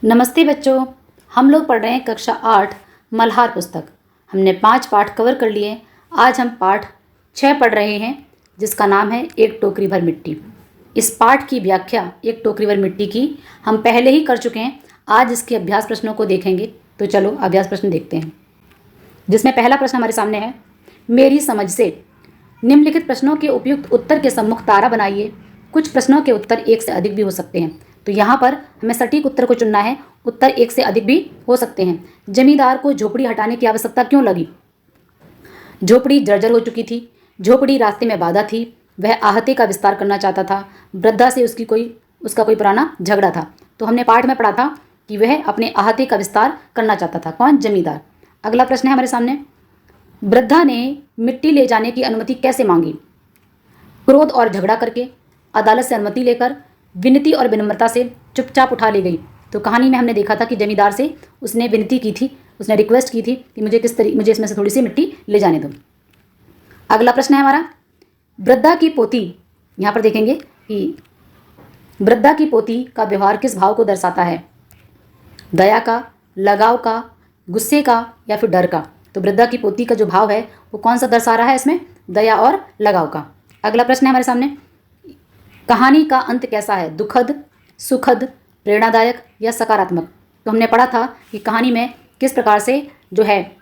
नमस्ते बच्चों, हम लोग पढ़ रहे हैं कक्षा 8 मल्हार पुस्तक। हमने 5 पाठ कवर कर लिए। आज हम पाठ 6 पढ़ रहे हैं जिसका नाम है एक टोकरी भर मिट्टी। इस पाठ की व्याख्या एक टोकरी भर मिट्टी की हम पहले ही कर चुके हैं। आज इसके अभ्यास प्रश्नों को देखेंगे। तो चलो अभ्यास प्रश्न देखते हैं, जिसमें पहला प्रश्न हमारे सामने है। मेरी समझ से निम्नलिखित प्रश्नों के उपयुक्त उत्तर के सम्मुख तारा बनाइए। कुछ प्रश्नों के उत्तर एक से अधिक भी हो सकते हैं, तो यहाँ पर हमें सटीक उत्तर को चुनना है। उत्तर एक से अधिक भी हो सकते हैं। जमींदार को झोपड़ी हटाने की आवश्यकता क्यों लगी? झोपड़ी जर्जर हो चुकी थी। झोपड़ी रास्ते में बाधा थी। वह आहते का विस्तार करना चाहता था। वृद्धा से उसका कोई पुराना झगड़ा था। तो हमने पाठ में पढ़ा था कि वह अपने आहते का विस्तार करना चाहता था। कौन? जमींदार। अगला प्रश्न है हमारे सामने। वृद्धा ने मिट्टी ले जाने की अनुमति कैसे मांगी? क्रोध और झगड़ा करके, अदालत से अनुमति लेकर, विनती और विनम्रता से, चुपचाप उठा ले गई। तो कहानी में हमने देखा था कि जमींदार से उसने विनती की थी, उसने रिक्वेस्ट की थी कि मुझे इसमें से थोड़ी सी मिट्टी ले जाने दो। अगला प्रश्न है हमारा। वृद्धा की पोती, यहाँ पर देखेंगे कि वृद्धा की पोती का व्यवहार किस भाव को दर्शाता है? दया का, लगाव का, गुस्से का या फिर डर का? तो वृद्धा की पोती का जो भाव है वो कौन सा दर्शा रहा है इसमें? दया और लगाव का। अगला प्रश्न है हमारे सामने। कहानी का अंत कैसा है? दुखद, सुखद, प्रेरणादायक या सकारात्मक? तो हमने पढ़ा था कि कहानी में किस प्रकार से जो है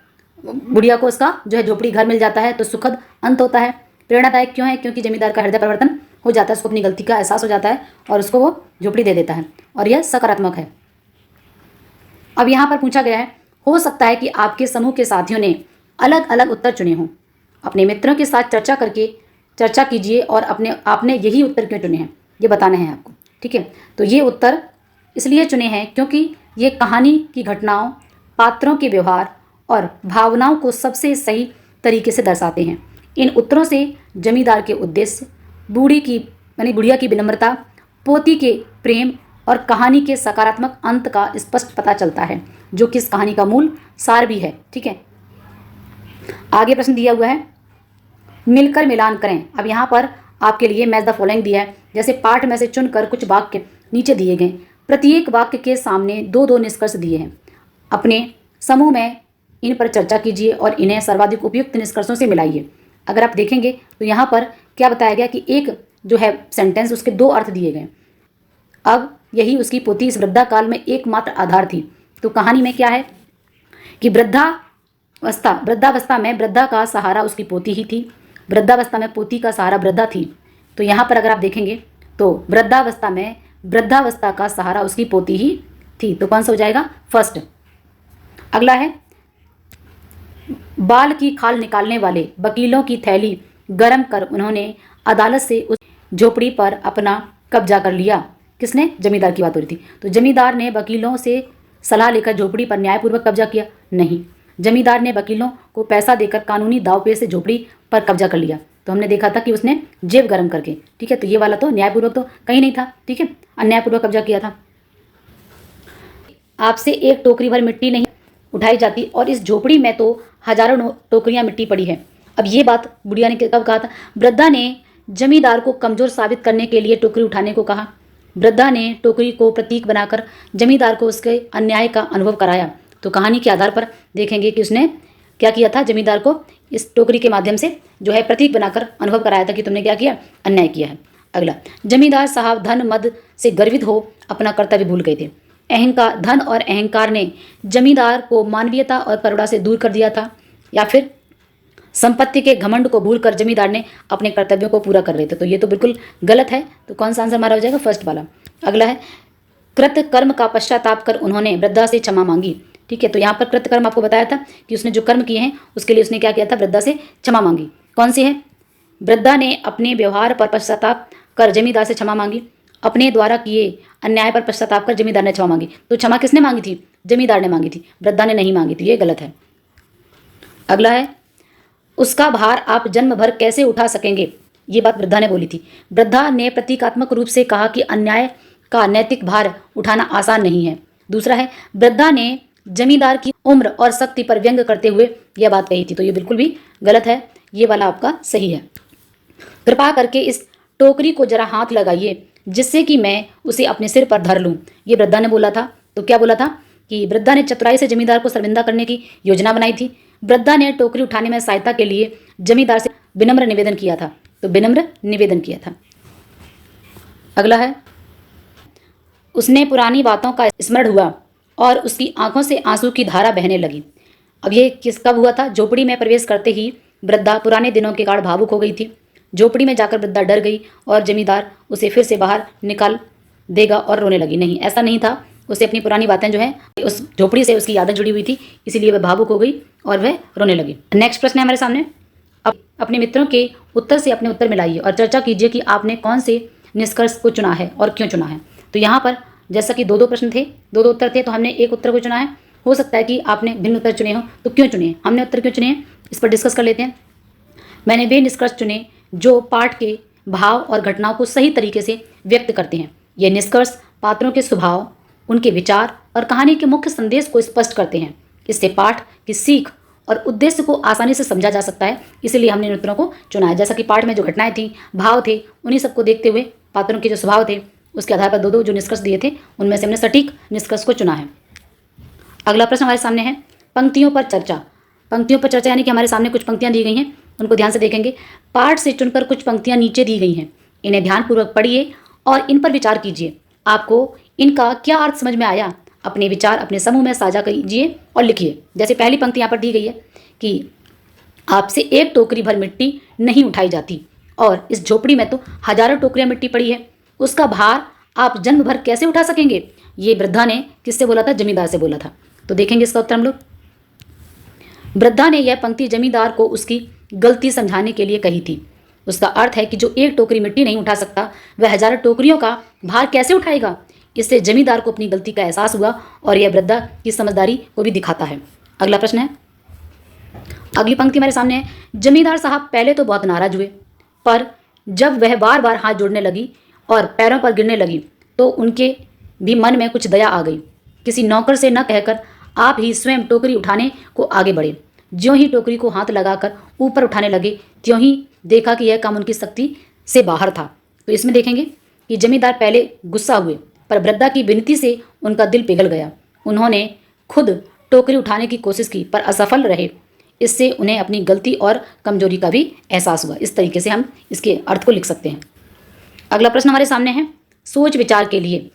बुढ़िया को उसका जो है झोपड़ी घर मिल जाता है, तो सुखद अंत होता है। प्रेरणादायक क्यों है? क्योंकि जमींदार का हृदय परिवर्तन हो जाता है, उसको अपनी गलती का एहसास हो जाता है और उसको वो झोपड़ी दे देता है। और यह सकारात्मक है। अब यहाँ पर पूछा गया है, हो सकता है कि आपके समूह के साथियों ने अलग अलग उत्तर चुने हों। अपने मित्रों के साथ चर्चा कीजिए और आपने यही उत्तर क्यों चुने हैं ये बताना है आपको। ठीक है, तो ये उत्तर इसलिए चुने हैं क्योंकि ये कहानी की घटनाओं, पात्रों के व्यवहार और भावनाओं को सबसे सही तरीके से दर्शाते हैं। इन उत्तरों से जमींदार के उद्देश्य, बुढ़िया की विनम्रता, पोती के प्रेम और कहानी के सकारात्मक अंत का स्पष्ट पता चलता है, जो कि इस कहानी का मूल सार भी है। ठीक है, आगे प्रश्न दिया हुआ है, मिलकर मिलान करें। अब यहाँ पर आपके लिए मैच द फॉलोइंग दिया है। जैसे पाठ में से चुनकर कुछ वाक्य नीचे दिए गए। प्रत्येक वाक्य के सामने दो दो निष्कर्ष दिए हैं। अपने समूह में इन पर चर्चा कीजिए और इन्हें सर्वाधिक उपयुक्त निष्कर्षों से मिलाइए। अगर आप देखेंगे तो यहाँ पर क्या बताया गया कि एक जो है सेंटेंस, उसके दो अर्थ दिए गए। अब यही उसकी पोती इस वृद्धाकाल में एकमात्र आधार थी। तो कहानी में क्या है कि वृद्धावस्था में वृद्धा का सहारा उसकी पोती ही थी। वृद्धावस्था में पोती का सहारा वृद्धा थी। तो यहाँ पर अगर आप देखेंगे तो वृद्धावस्था का सहारा उसकी पोती ही थी। तो कौन सा हो जाएगा? फर्स्ट। अगला है, बाल की खाल निकालने वाले वकीलों की थैली गरम कर उन्होंने अदालत से उस झोपड़ी पर अपना कब्जा कर लिया। किसने? जमींदार की बात हो रही थी। तो जमींदार ने वकीलों से सलाह लेकर झोपड़ी पर न्यायपूर्वक कब्जा किया? नहीं, जमींदार ने वकीलों को पैसा देकर कानूनी दावपेच से झोपड़ी पर कब्जा कर लिया। तो हमने देखा था कि उसने जेब गरम करके। ठीक है, तो ये वाला तो न्यायपूर्वक तो कहीं नहीं था। ठीक है, अन्यायपूर्वक कब्जा किया था। आपसे एक टोकरी भर मिट्टी नहीं उठाई जाती और इस झोपड़ी में तो हजारों टोकरियां मिट्टी पड़ी है। अब ये बात बुढ़िया ने कब कहा था? वृद्धा ने जमींदार को कमजोर साबित करने के लिए टोकरी उठाने को कहा। वृद्धा ने टोकरी को प्रतीक बनाकर जमींदार को उसके अन्याय का अनुभव कराया। तो कहानी के आधार पर देखेंगे कि उसने क्या किया था? जमींदार को इस टोकरी के माध्यम से जो है प्रतीक बनाकर अनुभव कराया था कि तुमने क्या किया? अन्याय किया है। अगला, जमींदार साहब धन मद से गर्वित हो अपना कर्तव्य भूल गए थे। धन और अहंकार ने जमींदार को मानवीयता और करुणा से दूर कर दिया था, या फिर संपत्ति के घमंड को भूलकर जमींदार ने अपने कर्तव्यों को पूरा कर रहे थे। तो ये तो बिल्कुल गलत है। तो कौन सा आंसर हमारा हो जाएगा? फर्स्ट वाला। अगला है, कृत कर्म का पश्चाताप कर उन्होंने वृद्धा से क्षमा मांगी। ठीक है, तो यहाँ पर कृत कर्म आपको बताया था कि उसने जो कर्म किए हैं उसके लिए उसने क्या किया था? वृद्धा से क्षमा मांगी। कौन सी है? वृद्धा ने अपने व्यवहार पर पश्चाताप कर जमींदार से क्षमा मांगी। अपने द्वारा किए अन्याय पर पश्चाताप कर जमींदार ने क्षमा मांगी। तो क्षमा किसने मांगी थी? जमींदार ने मांगी थी, वृद्धा ने नहीं मांगी थी। ये गलत है। अगला है, उसका भार आप जन्म भर कैसे उठा सकेंगे? ये बात वृद्धा ने बोली थी। वृद्धा ने प्रतीकात्मक रूप से कहा कि अन्याय का नैतिक भार उठाना आसान नहीं है। दूसरा है, वृद्धा ने जमींदार की उम्र और शक्ति पर व्यंग करते हुए यह बात कही थी। तो ये बिल्कुल भी गलत है। ये वाला आपका सही है। कृपा करके इस टोकरी को जरा हाथ लगाइए जिससे कि मैं उसे अपने सिर पर धर लूं। ये वृद्धा ने बोला था तो क्या बोला था कि वृद्धा ने चतुराई से जमींदार को शर्मिंदा करने की योजना बनाई थी। वृद्धा ने टोकरी उठाने में सहायता के लिए जमींदार से विनम्र निवेदन किया था। तो विनम्र निवेदन किया था। अगला है, उसने पुरानी बातों का स्मरण हुआ और उसकी आंखों से आंसू की धारा बहने लगी। अब ये कब हुआ था? झोपड़ी में प्रवेश करते ही वृद्धा पुराने दिनों के कारण भावुक हो गई थी। झोपड़ी में जाकर वृद्धा डर गई और जमींदार उसे फिर से बाहर निकाल देगा और रोने लगी। नहीं, ऐसा नहीं था। उसे अपनी पुरानी बातें जो है उस झोपड़ी से उसकी यादें जुड़ी हुई थी, इसीलिए वह भावुक हो गई और वह रोने लगी। नेक्स्ट प्रश्न है हमारे सामने। अब अपने मित्रों के उत्तर से अपने उत्तर मिलाइए और चर्चा कीजिए कि आपने कौन से निष्कर्ष को चुना है और क्यों चुना है। तो यहाँ पर जैसा कि दो प्रश्न थे, दो उत्तर थे, तो हमने एक उत्तर को चुना है। हो सकता है कि आपने भिन्न उत्तर चुने हो, तो क्यों चुने, हमने उत्तर क्यों चुने हैं, इस पर डिस्कस कर लेते हैं। मैंने वे निष्कर्ष चुने जो पाठ के भाव और घटनाओं को सही तरीके से व्यक्त करते हैं। ये निष्कर्ष पात्रों के स्वभाव, उनके विचार और कहानी के मुख्य संदेश को स्पष्ट करते हैं। इससे पाठ की सीख और उद्देश्य को आसानी से समझा जा सकता है, इसलिए हमने इन उत्तरों को चुना है। जैसा कि पाठ में जो घटनाएं थी, भाव थे, उन्हीं सबको देखते हुए पात्रों के जो स्वभाव थे, उसके आधार पर दो जो निष्कर्ष दिए थे, उनमें से हमने सटीक निष्कर्ष को चुना है। अगला प्रश्न हमारे सामने है, पंक्तियों पर चर्चा। पंक्तियों पर चर्चा यानी कि हमारे सामने कुछ पंक्तियां दी गई हैं, उनको ध्यान से देखेंगे। पाठ से चुनकर कुछ पंक्तियां नीचे दी गई हैं, इन्हें ध्यानपूर्वक पढ़िए और इन पर विचार कीजिए। आपको इनका क्या अर्थ समझ में आया, अपने विचार अपने समूह में साझा कीजिए और लिखिए। जैसे पहली पंक्ति यहाँ पर दी गई है कि आपसे एक टोकरी भर मिट्टी नहीं उठाई जाती और इस झोपड़ी में तो हजारों टोकरियां मिट्टी पड़ी है, उसका भार आप जन्म भर कैसे उठा सकेंगे। ये वृद्धा ने किससे बोला था? जमींदार से बोला था। तो देखेंगे इसका उत्तर हम लोग। वृद्धा ने यह पंक्ति जमींदार को उसकी गलती समझाने के लिए कही थी। उसका अर्थ है कि जो एक टोकरी मिट्टी नहीं उठा सकता, वह हजारों टोकरियों का भार कैसे उठाएगा। इससे जमींदार को अपनी गलती का एहसास हुआ और यह वृद्धा की समझदारी को भी दिखाता है। अगला प्रश्न है, अगली पंक्ति हमारे सामने है, जमींदार साहब पहले तो बहुत नाराज हुए, पर जब वह बार बार हाथ जोड़ने लगी और पैरों पर गिरने लगी तो उनके भी मन में कुछ दया आ गई। किसी नौकर से न कहकर आप ही स्वयं टोकरी उठाने को आगे बढ़े। ज्यों ही टोकरी को हाथ लगाकर ऊपर उठाने लगे, त्यों ही देखा कि यह काम उनकी शक्ति से बाहर था। तो इसमें देखेंगे कि जमींदार पहले गुस्सा हुए, पर वृद्धा की विनती से उनका दिल पिघल गया। उन्होंने खुद टोकरी उठाने की कोशिश की पर असफल रहे। इससे उन्हें अपनी गलती और कमजोरी का भी एहसास हुआ। इस तरीके से हम इसके अर्थ को लिख सकते हैं। अगला प्रश्न हमारे सामने है, सोच विचार के लिए।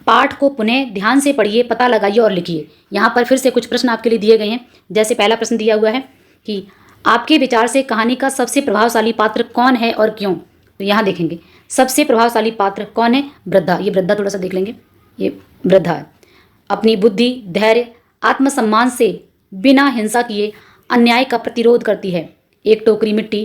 पाठ को पुनः ध्यान से पढ़िए, पता लगाइए और लिखिए। यहाँ पर फिर से कुछ प्रश्न आपके लिए दिए गए हैं। जैसे पहला प्रश्न दिया हुआ है कि आपके विचार से कहानी का सबसे प्रभावशाली पात्र कौन है और क्यों। तो यहाँ देखेंगे सबसे प्रभावशाली पात्र कौन है? वृद्धा। ये वृद्धा थोड़ा सा देख लेंगे, ये वृद्धा है। अपनी बुद्धि, धैर्य, आत्मसम्मान से बिना हिंसा किए अन्याय का प्रतिरोध करती है। एक टोकरी मिट्टी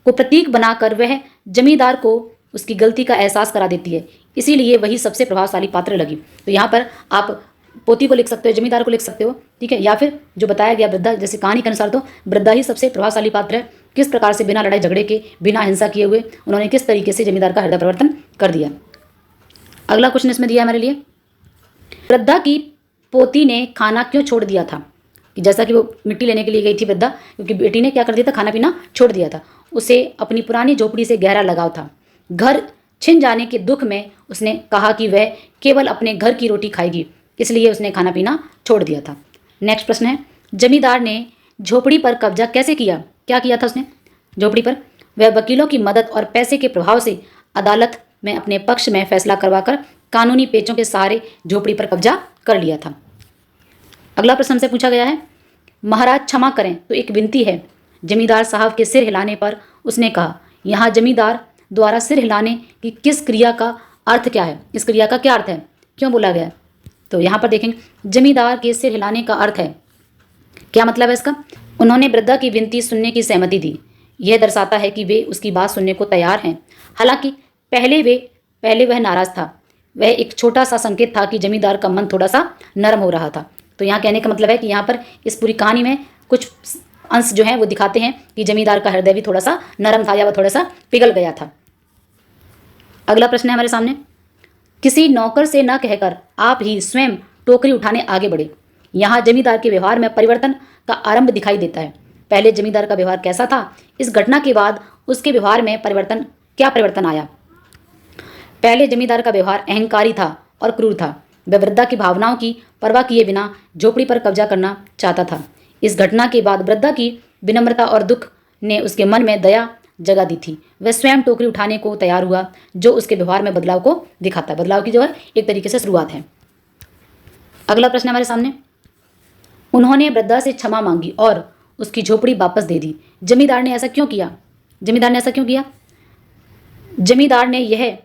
को प्रतीक बनाकर वह जमींदार को उसकी गलती का एहसास करा देती है, इसीलिए वही सबसे प्रभावशाली पात्र लगी। तो यहाँ पर आप पोती को लिख सकते हो, जमींदार को लिख सकते हो, ठीक है, या फिर जो बताया गया वृद्धा, जैसे कहानी के अनुसार तो वृद्धा ही सबसे प्रभावशाली पात्र है। किस प्रकार से बिना लड़ाई झगड़े के, बिना हिंसा किए हुए उन्होंने किस तरीके से जमींदार का हृदय परिवर्तन कर दिया। अगला क्वेश्चन इसमें दिया हमारे लिए, वृद्धा की पोती ने खाना क्यों छोड़ दिया था। कि जैसा कि वो मिट्टी लेने के लिए गई थी वृद्धा, क्योंकि बेटी ने क्या कर दिया था, खाना पीना छोड़ दिया था। उसे अपनी पुरानी झोपड़ी से गहरा लगाव था। घर छिन जाने के दुख में उसने कहा कि वह केवल अपने घर की रोटी खाएगी, इसलिए उसने खाना पीना छोड़ दिया था। नेक्स्ट प्रश्न है, जमींदार ने झोपड़ी पर कब्जा कैसे किया। क्या किया था उसने झोपड़ी पर? वह वकीलों की मदद और पैसे के प्रभाव से अदालत में अपने पक्ष में फैसला करवाकर कानूनी पेचों के सहारे झोपड़ी पर कब्जा कर लिया था। अगला प्रश्न हमसे पूछा गया है, महाराज क्षमा करें, तो एक विनती है। जमींदार साहब के सिर हिलाने पर उसने कहा। यहाँ जमींदार द्वारा सिर हिलाने की किस क्रिया का अर्थ क्या है? इस क्रिया का क्या अर्थ है, क्यों बोला गया है? तो यहाँ पर देखेंगे जमींदार के सिर हिलाने का अर्थ है, क्या मतलब है इसका? उन्होंने वृद्धा की विनती सुनने की सहमति दी। यह दर्शाता है कि वे उसकी बात सुनने को तैयार हैं। हालांकि पहले वह नाराज था। वह एक छोटा सा संकेत था कि जमींदार का मन थोड़ा सा नरम हो रहा था। तो यहाँ कहने का मतलब है कि यहाँ पर इस पूरी कहानी में कुछ अंश जो है वो दिखाते हैं कि जमींदार का हृदय भी थोड़ा सा नरम था या वह थोड़ा सा पिघल गया था। अगला प्रश्न है हमारे सामने, किसी नौकर से न कहकर आप ही स्वयं टोकरी उठाने आगे बढ़े। यहाँ जमींदार के व्यवहार में परिवर्तन का आरंभ दिखाई देता है। पहले जमींदार का व्यवहार कैसा था, इस घटना के बाद उसके व्यवहार में क्या परिवर्तन आया। पहले जमींदार का व्यवहार अहंकारी था और क्रूर था। वह वृद्धा की भावनाओं की परवाह किए बिना झोपड़ी पर कब्जा करना चाहता था। इस घटना के बाद वृद्धा की विनम्रता और दुख ने उसके मन में दया जगा दी थी। वह स्वयं टोकरी उठाने को तैयार हुआ, जो उसके व्यवहार में बदलाव को दिखाता है। बदलाव की जो है एक तरीके से शुरुआत है। अगला प्रश्न हमारे सामने, उन्होंने वृद्धा से क्षमा मांगी और उसकी झोपड़ी वापस दे दी। जमींदार ने ऐसा क्यों किया? जमींदार ने यह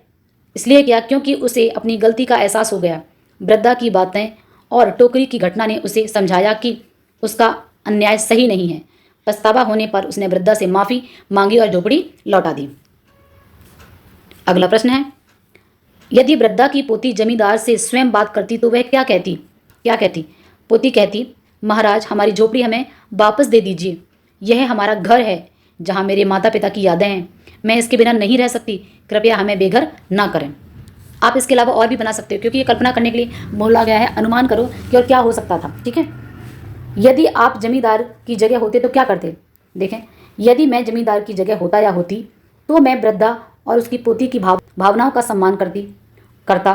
इसलिए किया क्योंकि उसे अपनी गलती का एहसास हो गया। वृद्धा की बातें और टोकरी की घटना ने उसे समझाया कि उसका अन्याय सही नहीं है। पछतावा होने पर उसने वृद्धा से माफ़ी मांगी और झोपड़ी लौटा दी। अगला प्रश्न है, यदि वृद्धा की पोती जमींदार से स्वयं बात करती तो वह क्या कहती? पोती कहती, महाराज, हमारी झोपड़ी हमें वापस दे दीजिए। यह हमारा घर है जहाँ मेरे माता पिता की यादें हैं। मैं इसके बिना नहीं रह सकती। कृपया हमें बेघर ना करें। आप इसके अलावा और भी बना सकते हो, क्योंकि ये कल्पना करने के लिए बोला गया है। अनुमान करो कि और क्या हो सकता था। ठीक है, यदि आप जमींदार की जगह होते तो क्या करते? देखें, यदि मैं जमींदार की जगह होता या होती तो मैं वृद्धा और उसकी पोती की भावनाओं का सम्मान करता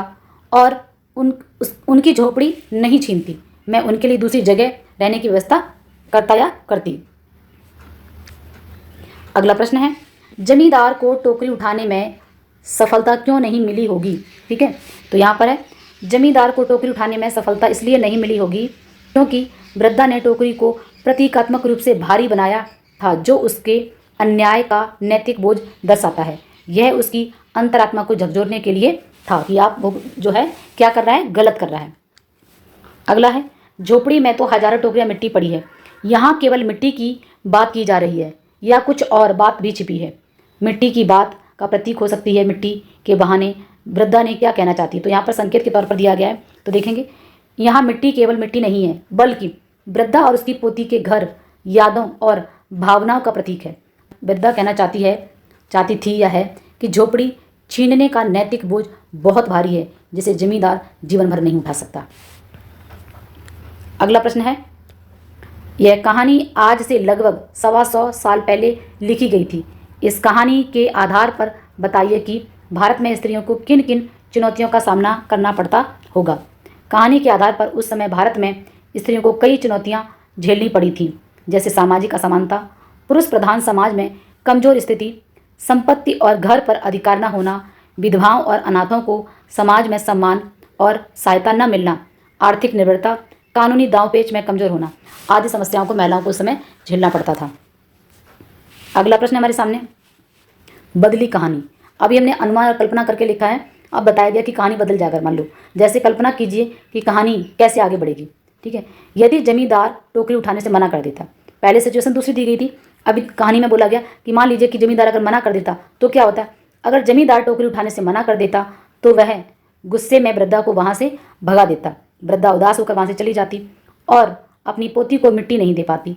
और उनकी झोपड़ी नहीं छीनती। मैं उनके लिए दूसरी जगह रहने की व्यवस्था करता या करती। अगला प्रश्न है, जमींदार को टोकरी उठाने में सफलता क्यों नहीं मिली होगी? ठीक है, तो यहाँ पर है, जमींदार को टोकरी उठाने में सफलता इसलिए नहीं मिली होगी क्योंकि वृद्धा ने टोकरी को प्रतीकात्मक रूप से भारी बनाया था, जो उसके अन्याय का नैतिक बोझ दर्शाता है। यह उसकी अंतरात्मा को झकझोरने के लिए था कि आप वो जो है क्या कर रहा है, गलत कर रहा है। अगला है, झोपड़ी में तो हजारों टोकरियां मिट्टी पड़ी है। यहाँ केवल मिट्टी की बात की जा रही है या कुछ और बात भी छिपी है? मिट्टी की बात का प्रतीक हो सकती है मिट्टी के बहाने वृद्धा ने क्या कहना चाहती है। तो यहाँ पर संकेत के तौर पर दिया गया है। तो देखेंगे, यहाँ मिट्टी केवल मिट्टी नहीं है, बल्कि वृद्धा और उसकी पोती के घर, यादों और भावनाओं का प्रतीक है। वृद्धा कहना चाहती थी या है कि झोपड़ी छीनने का नैतिक बोझ बहुत भारी है, जिसे जमींदार जीवन भर नहीं उठा सकता। अगला प्रश्न है, यह कहानी आज से लगभग 125 साल पहले लिखी गई थी। इस कहानी के आधार पर बताइए कि भारत में स्त्रियों को किन किन चुनौतियों का सामना करना पड़ता होगा। कहानी के आधार पर उस समय भारत में स्त्रियों को कई चुनौतियां झेलनी पड़ी थी, जैसे सामाजिक असमानता, पुरुष प्रधान समाज में कमजोर स्थिति, संपत्ति और घर पर अधिकार न होना, विधवाओं और अनाथों को समाज में सम्मान और सहायता न मिलना, आर्थिक निर्भरता, कानूनी दांवपेच में कमजोर होना आदि समस्याओं को महिलाओं को उस समय झेलना पड़ता था। अगला प्रश्न हमारे सामने, बदली कहानी। अभी हमने अनुमान और कल्पना करके लिखा है। अब बताया गया कि कहानी बदल जाकर, मान लो जैसे कल्पना कीजिए कि कहानी कैसे आगे बढ़ेगी। ठीक है, यदि जमींदार टोकरी उठाने से मना कर देता, पहले सिचुएशन दूसरी दी गई थी, अभी कहानी में बोला गया कि मान लीजिए कि जमींदार अगर मना कर देता तो क्या होता है। अगर जमींदार टोकरी उठाने से मना कर देता तो वह गुस्से में वृद्धा को वहाँ से भगा देता। वृद्धा उदास होकर वहाँ से चली जाती और अपनी पोती को मिट्टी नहीं दे पाती,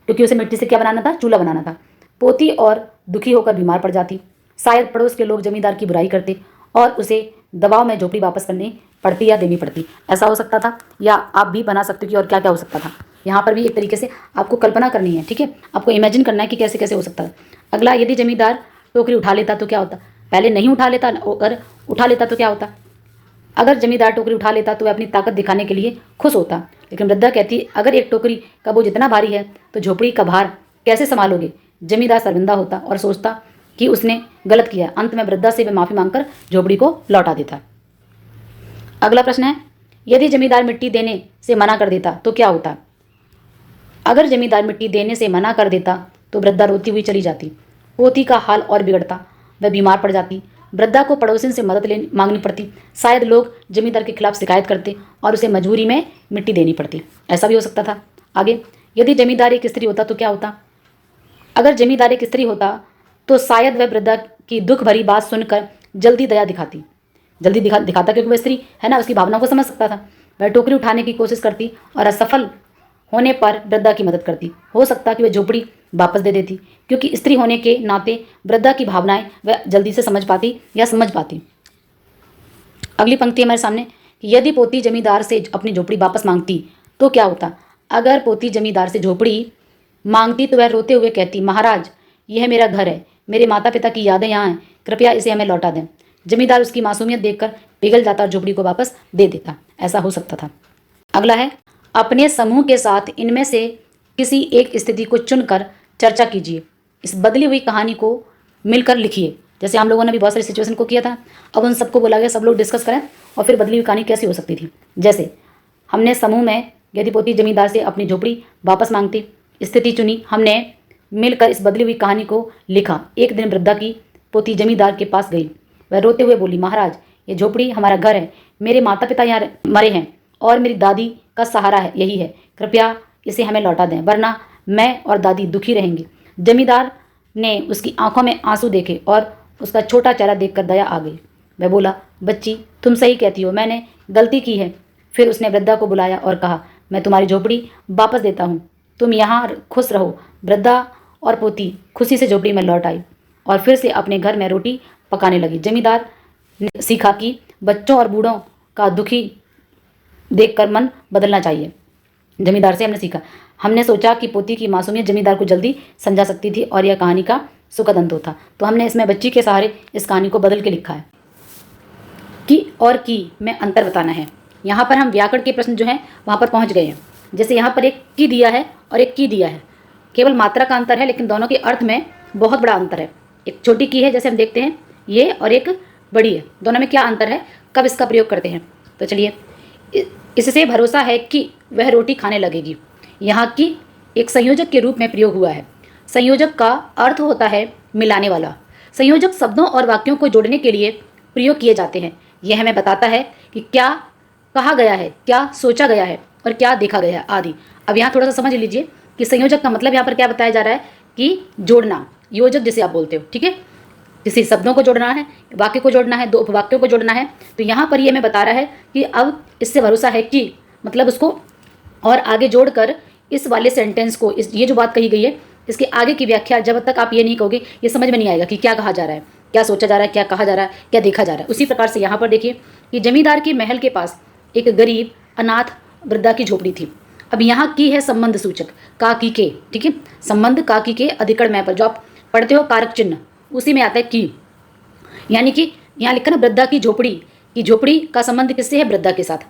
क्योंकि उसे मिट्टी से क्या बनाना था, चूल्हा बनाना था। पोती और दुखी होकर बीमार पड़ जाती। शायद पड़ोस के लोग जमींदार की बुराई करते और उसे दबाव में झोपड़ी वापस करनी पड़ती या देनी पड़ती। ऐसा हो सकता था, या आप भी बना सकते हो कि और क्या क्या हो सकता था। यहाँ पर भी एक तरीके से आपको कल्पना करनी है। ठीक है, आपको इमेजिन करना है कि कैसे कैसे हो सकता है। अगला, यदि जमींदार टोकरी उठा लेता तो क्या होता? पहले नहीं उठा लेता, अगर उठा लेता तो क्या होता? अगर जमींदार टोकरी उठा लेता तो वह अपनी ताकत दिखाने के लिए खुश होता, लेकिन वृद्धा कहती, अगर एक टोकरी का बोझ इतना भारी है तो झोपड़ी का भार कैसे संभालोगे? जमींदार शर्मिंदा होता और सोचता कि उसने गलत किया। अंत में वृद्धा से वह माफ़ी मांगकर झोपड़ी को लौटा देता। अगला प्रश्न है, यदि जमींदार मिट्टी देने से मना कर देता तो क्या होता? अगर जमींदार मिट्टी देने से मना कर देता तो वृद्धा रोती हुई चली जाती। पोती का हाल और बिगड़ता, वह बीमार पड़ जाती। वृद्धा को पड़ोसिन से मदद मांगनी पड़ती। शायद लोग जमींदार के खिलाफ शिकायत करते और उसे मजबूरी में मिट्टी देनी पड़ती। ऐसा भी हो सकता था। आगे, यदि जमींदार एक स्त्री होता तो क्या होता? अगर जमींदार एक स्त्री होता तो शायद वह वृद्धा की दुख भरी बात सुनकर जल्दी दया दिखाता, क्योंकि वह स्त्री है ना, उसकी भावनाओं को समझ सकता था। वह टोकरी उठाने की कोशिश करती और असफल होने पर वृद्धा की मदद करती। हो सकता कि वह झोपड़ी वापस दे देती, क्योंकि स्त्री होने के नाते वृद्धा की भावनाएं वह जल्दी से समझ पाती। अगली पंक्ति हमारे सामने, कि यदि पोती जमींदार से अपनी झोपड़ी वापस मांगती तो क्या होता? अगर पोती जमींदार से झोपड़ी मांगती तो वह रोते हुए कहती, महाराज, यह मेरा घर है, मेरे माता पिता की यादें यहाँ हैं, कृपया इसे हमें लौटा दें। जमींदार उसकी मासूमियत देखकर पिघल जाता और झोपड़ी को वापस दे देता। ऐसा हो सकता था। अगला है, अपने समूह के साथ इनमें से किसी एक स्थिति को चुनकर चर्चा कीजिए। इस बदली हुई कहानी को मिलकर लिखिए। जैसे हम लोगों ने भी बहुत सारी सिचुएशन को किया था, अब उन सबको बोला गया सब लोग डिस्कस करें और फिर बदली हुई कहानी कैसी हो सकती थी। जैसे हमने समूह में यदि पोती जमींदार से अपनी झोपड़ी वापस मांगती, स्थिति चुनी, हमने मिलकर इस बदली हुई कहानी को लिखा। एक दिन वृद्धा की पोती जमींदार के पास गई। वह रोते हुए बोली, महाराज, ये झोपड़ी हमारा घर है, मेरे माता पिता यहाँ मरे हैं और मेरी दादी का सहारा है यही है, कृपया इसे हमें लौटा दें, वरना मैं और दादी दुखी रहेंगे। जमींदार ने उसकी आंखों में आंसू देखे और उसका छोटा चेहरा देखकर दया आ गई। वह बोला, बच्ची, तुम सही कहती हो, मैंने गलती की है। फिर उसने वृद्धा को बुलाया और कहा, मैं तुम्हारी झोपड़ी वापस देता हूँ, तुम यहाँ खुश रहो। वृद्धा और पोती खुशी से झोपड़ी में लौट आई और फिर से अपने घर में रोटी पकाने लगी। जमींदार ने सीखा कि बच्चों और बूढ़ों का दुखी देखकर मन बदलना चाहिए। जमींदार से हमने सीखा। हमने सोचा कि पोती की मासूमियत जमींदार को जल्दी समझा सकती थी और यह कहानी का सुखद अंत होता, तो हमने इसमें बच्ची के सहारे इस कहानी को बदल के लिखा है। की और की में अंतर बताना है। यहाँ पर हम व्याकरण के प्रश्न जो हैं वहाँ पर पहुँच गए हैं। जैसे यहाँ पर एक की दिया है और एक की दिया है, केवल मात्रा का अंतर है, लेकिन दोनों के अर्थ में बहुत बड़ा अंतर है। एक छोटी की है, जैसे हम देखते हैं ये, और एक बड़ी है। दोनों में क्या अंतर है, कब इसका प्रयोग करते हैं। तो चलिए, इससे भरोसा है कि वह रोटी खाने लगेगी। यहाँ की एक संयोजक के रूप में प्रयोग हुआ है। संयोजक का अर्थ होता है मिलाने वाला। संयोजक शब्दों और वाक्यों को जोड़ने के लिए प्रयोग किए जाते हैं। यह हमें बताता है कि क्या कहा गया है, क्या सोचा गया है और क्या देखा गया है आदि। अब यहाँ थोड़ा सा समझ लीजिए कि संयोजक का मतलब यहाँ पर क्या बताया जा रहा है कि जोड़ना, योजक जिसे आप बोलते हो, ठीक है। किसी शब्दों को जोड़ना है, वाक्य को जोड़ना है, दो उपवाक्यों को जोड़ना है। तो यहाँ पर ये हमें बता रहा है कि अब इससे भरोसा है कि, मतलब उसको और आगे जोड़कर इस वाले सेंटेंस को, इस ये जो बात कही गई है इसके आगे की व्याख्या जब तक आप ये नहीं कहोगे ये समझ में नहीं आएगा कि क्या कहा जा रहा है, क्या सोचा जा रहा है, क्या कहा जा रहा है, क्या देखा जा रहा है। उसी प्रकार से यहाँ पर देखिए कि जमींदार के महल के पास एक गरीब अनाथ वृद्धा की झोपड़ी थी। अब यहाँ की है संबंध सूचक, का की के, ठीक है। संबंध का की के अधिकरण में पर जो आप पढ़ते हो कारक चिन्ह, उसी में आता है की। यानी कि यहाँ लिखा ना वृद्धा की झोपड़ी, कि झोपड़ी का संबंध किससे है, वृद्धा के साथ।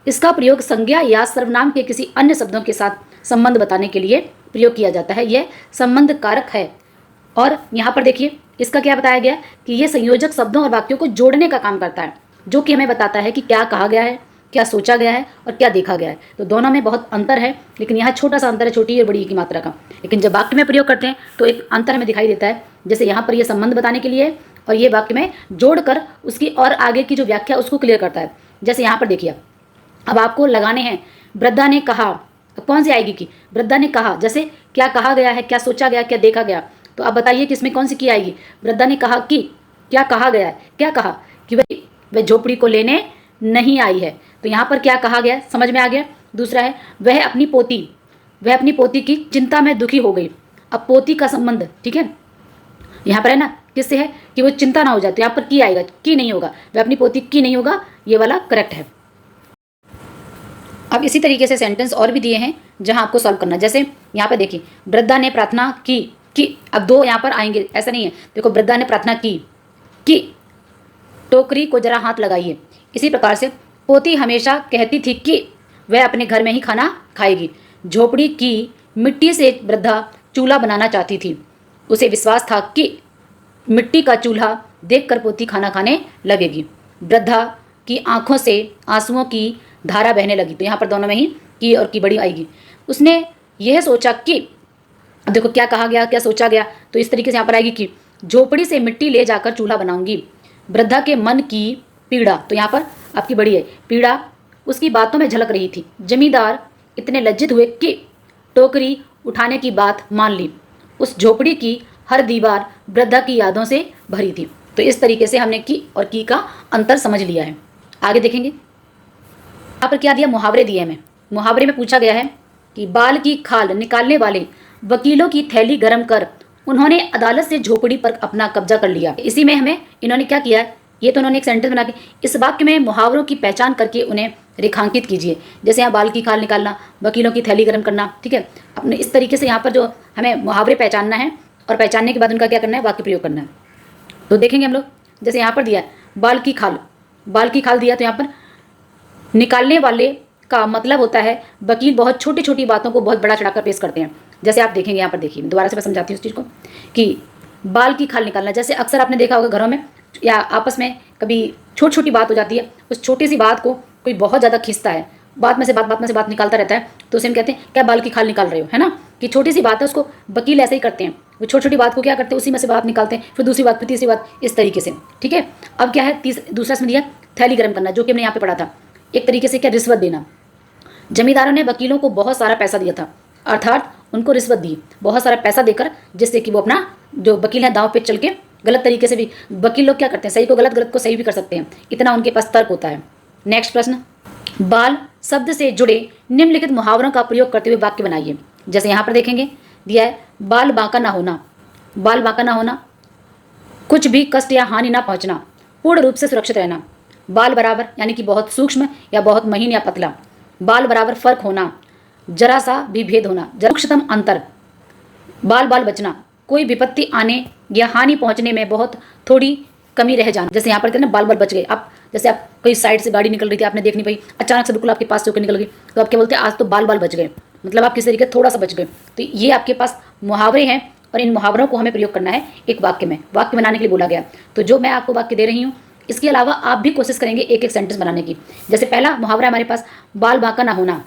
इसका प्रयोग संज्ञा या सर्वनाम के किसी अन्य शब्दों के साथ संबंध बताने के लिए प्रयोग किया जाता है। यह संबंध कारक है। और यहाँ पर देखिए इसका क्या बताया गया कि यह संयोजक शब्दों और वाक्यों को जोड़ने का काम करता है, जो कि हमें बताता है कि क्या कहा गया है, क्या सोचा गया है और क्या देखा गया है। तो दोनों में बहुत अंतर है, लेकिन यहाँ छोटा सा अंतर है, छोटी और बड़ी की मात्रा का। लेकिन जब वाक्य में प्रयोग करते हैं तो एक अंतर हमें दिखाई देता है। जैसे यहाँ पर यह संबंध बताने के लिए और ये वाक्य में जोड़कर उसकी और आगे की जो व्याख्या उसको क्लियर करता है। जैसे यहाँ पर देखिए, अब आपको लगाने हैं, वृद्धा ने कहा, कौन सी आएगी की, वृद्धा ने कहा। जैसे क्या कहा गया है, क्या सोचा गया, क्या देखा गया। तो आप बताइए कि इसमें कौन सी की आएगी। वृद्धा ने कहा कि, क्या कहा गया है, क्या कहा कि वह झोपड़ी को लेने नहीं आई है। तो यहाँ पर क्या कहा गया, समझ में आ गया। दूसरा है वह अपनी पोती की चिंता में दुखी हो गई। अब पोती का संबंध, ठीक है, यहाँ पर है ना, किससे है कि वो चिंता ना हो जाए। तो यहाँ पर की आएगा, की नहीं होगा, वह अपनी पोती की नहीं होगा, ये वाला करेक्ट है। अब इसी तरीके से सेंटेंस और भी दिए हैं जहां आपको सॉल्व करना है। जैसे यहाँ पे देखिए, वृद्धा ने प्रार्थना की, अब दो यहाँ पर आएंगे, ऐसा नहीं है। देखो, वृद्धा ने प्रार्थना की टोकरी को जरा हाथ लगाइए। इसी प्रकार से पोती हमेशा कहती थी कि वह अपने घर में ही खाना खाएगी। झोपड़ी की मिट्टी से वृद्धा चूल्हा बनाना चाहती थी। उसे विश्वास था कि मिट्टी का चूल्हा देखकर पोती खाना खाने लगेगी। वृद्धा की आंखों से आंसुओं की धारा बहने लगी। तो यहाँ पर दोनों में ही की और की बड़ी आएगी। उसने यह सोचा कि, अब देखो क्या कहा गया, क्या सोचा गया। तो इस तरीके से यहाँ पर आएगी कि झोपड़ी से मिट्टी ले जाकर चूल्हा बनाऊंगी। वृद्धा के मन की पीड़ा, तो यहाँ पर आपकी बड़ी है, पीड़ा उसकी बातों में झलक रही थी। जमींदार इतने लज्जित हुए कि टोकरी उठाने की बात मान ली। उस झोपड़ी की हर दीवार वृद्धा की यादों से भरी थी। तो इस तरीके से हमने की और की का अंतर समझ लिया है। आगे देखेंगे, यहाँ पर क्या दिया, मुहावरे दिए हमें। मुहावरे में पूछा गया है कि बाल की खाल निकालने वाले वकीलों की थैली गर्म कर उन्होंने अदालत से झोपड़ी पर अपना कब्जा कर लिया। इसी में हमें इन्होंने क्या किया है, ये तो उन्होंने एक सेंटेंस बना के इस वाक्य में मुहावरों की पहचान करके उन्हें रेखांकित कीजिए। जैसे यहाँ बाल की खाल निकालना, वकीलों की थैली गर्म करना, ठीक है। अपने इस तरीके से यहाँ पर जो हमें मुहावरे पहचानना है और पहचानने के बाद उनका क्या करना है, वाक्य प्रयोग करना है। तो देखेंगे हम लोग, जैसे यहाँ पर दिया है, बाल की खाल, बाल की खाल दिया तो यहाँ पर निकालने वाले का मतलब होता है वकील बहुत छोटी छोटी बातों को बहुत बड़ा चढ़ाकर पेश करते हैं। जैसे आप देखेंगे यहाँ पर, देखिए दोबारा से मैं समझाती हूँ उस चीज़ को कि बाल की खाल निकालना, जैसे अक्सर आपने देखा होगा घरों में या आपस में कभी छोटी छोटी बात हो जाती है, उस छोटी सी बात को कोई बहुत ज़्यादा खींचता है, बात में से बात निकालता रहता है, तो उसे हम कहते हैं क्या बाल की खाल निकाल रहे हो, है ना। कि छोटी सी बात है उसको वकील ऐसे ही करते हैं, वो छोटी छोटी बात को क्या करते हैं उसी में से बात निकालते हैं, फिर दूसरी बात, फिर तीसरी बात, इस तरीके से, ठीक है। अब क्या है दूसरा इसमें दिया थैली गर्म करना, जो कि हमने यहाँ पे पढ़ा था, एक तरीके से क्या रिश्वत देना। जमींदारों ने वकीलों को बहुत सारा पैसा दिया था, अर्थात उनको रिश्वत दी बहुत सारा पैसा देकर, जिससे कि वो अपना जो वकील है दांव पे चल के गलत तरीके से भी, वकील लोग क्या करते हैं सही को गलत, गलत को सही भी कर सकते हैं, इतना उनके पास तर्क होता है। नेक्स्ट प्रश्न, बाल शब्द से जुड़े निम्नलिखित मुहावरों का प्रयोग करते हुए वाक्य बनाइए। जैसे यहाँ पर देखेंगे दिया है बाल बांका ना होना, बाल बांका ना होना, कुछ भी कष्ट या हानि ना पहुँचना, पूर्ण रूप से सुरक्षित रहना, बाल बराबर यानी कि बहुत सूक्ष्म या बहुत महीन या पतला, बाल बराबर फर्क होना, जरा सा भी भेद होना, सूक्ष्मतम अंतर, बाल बाल बचना, कोई विपत्ति आने या हानि पहुंचने में बहुत थोड़ी कमी रह जाना। जैसे यहाँ पर कहते हैं ना बाल बाल बच गए, आप जैसे आप कोई साइड से गाड़ी निकल रही थी, आपने देख नहीं पाई, अचानक से बिल्कुल आपके पास से होकर निकल गई, तो आप क्या बोलते हैं आज तो बाल बाल बच गए, मतलब आप किसी तरीके थोड़ा सा बच गए। तो ये आपके पास मुहावरे हैं और इन मुहावरों को हमें प्रयोग करना है एक वाक्य में, वाक्य बनाने के लिए बोला गया। तो जो मैं आपको वाक्य दे रही हूँ, इसके अलावा आप भी कोशिश करेंगे एक एक सेंटेंस बनाने की। जैसे पहला मुहावरा हमारे पास बाल बांका ना होना,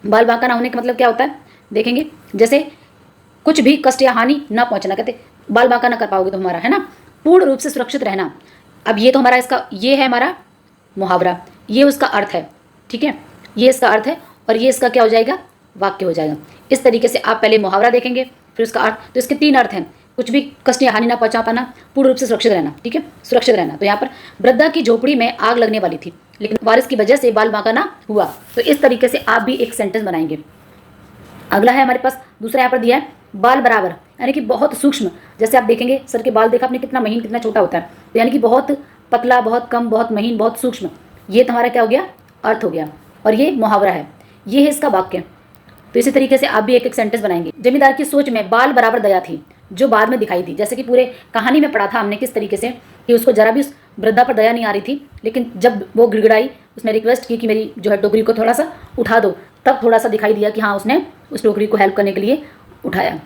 बाल बांका ना होने का मतलब क्या होता है देखेंगे, जैसे कुछ भी कष्ट या हानि ना पहुंचना, कहते बाल बांका ना कर पाओगे तो हमारा, है ना, पूर्ण रूप से सुरक्षित रहना। अब ये तो हमारा इसका ये है हमारा मुहावरा, ये उसका अर्थ है, ठीक है, ये इसका अर्थ है और ये इसका क्या हो जाएगा वाक्य हो जाएगा। इस तरीके से आप पहले मुहावरा देखेंगे फिर उसका अर्थ। तो इसके 3 अर्थ हैं, कुछ भी कष्ट या हानि ना पहुंचा पाना, पूर्ण रूप से सुरक्षित रहना, ठीक है, सुरक्षित रहना। तो यहाँ पर वृद्धा की झोपड़ी में आग लगने वाली थी लेकिन बारिश की वजह से बाल बांका ना हुआ। तो इस तरीके से आप भी एक सेंटेंस बनाएंगे। अगला है हमारे पास दूसरा यहाँ पर दिया है बाल बराबर, यानी कि बहुत सूक्ष्म। जैसे आप देखेंगे सर के बाल देखा आपने कितना महीन कितना छोटा होता है, तो यानी कि बहुत पतला, बहुत कम, बहुत महीन, बहुत सूक्ष्म। ये तुम्हारा क्या हो गया अर्थ हो गया और ये मुहावरा है, ये है इसका वाक्य। तो इसी तरीके से आप भी एक एक सेंटेंस बनाएंगे। जमींदार की सोच में बाल बराबर दया थी जो बाद में दिखाई दी। जैसे कि पूरे कहानी में पढ़ा था हमने किस तरीके से कि उसको जरा भी उस वृद्धा पर दया नहीं आ रही थी, लेकिन जब वो गिड़गिड़ाई, उसने रिक्वेस्ट की कि मेरी जो है टोकरी को थोड़ा सा उठा दो, तब थोड़ा सा दिखाई दिया कि हाँ उसने उस टोकरी को हेल्प करने के लिए उठाया।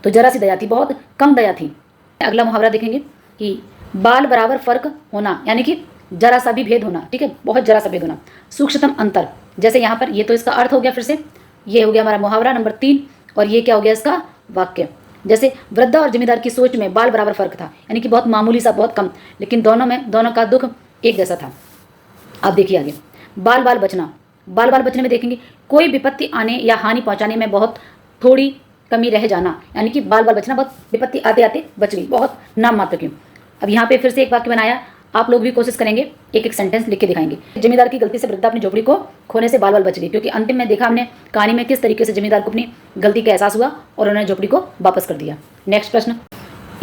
तो जरा सी दया थी, बहुत कम दया थी। अगला मुहावरा देखेंगे कि बाल बराबर फर्क होना, यानी कि जरा सा भी भेद होना, ठीक है, बहुत जरा सा भेद होना, सूक्ष्मतम अंतर। जैसे यहाँ पर ये तो इसका अर्थ हो गया, फिर से ये हो गया हमारा मुहावरा नंबर 3 और ये क्या हो गया इसका वाक्य। जैसे वृद्धा और जमींदार की सोच में बाल बराबर फर्क था, यानी कि बहुत मामूली सा, बहुत कम, लेकिन दोनों का दुख एक जैसा था। आप देखिए आगे बाल बाल बचना, बाल बाल बचने में देखेंगे कोई विपत्ति आने या हानि पहुंचाने में बहुत थोड़ी कमी रह जाना, यानी कि बाल बाल बचना, बहुत विपत्ति आते आते बच गई, बहुत नाम मात्र की। अब यहाँ पे फिर से एक वाक्य बनाया, आप लोग भी कोशिश करेंगे एक एक सेंटेंस लिख के दिखाएंगे। जमींदार की गलती से वृद्धा अपनी झोपड़ी को खोने से बाल बाल बच गई, क्योंकि अंतिम में देखा हमने कहानी में किस तरीके से जमींदार को अपनी गलती का एहसास हुआ और उन्होंने झोपड़ी को वापस कर दिया। नेक्स्ट प्रश्न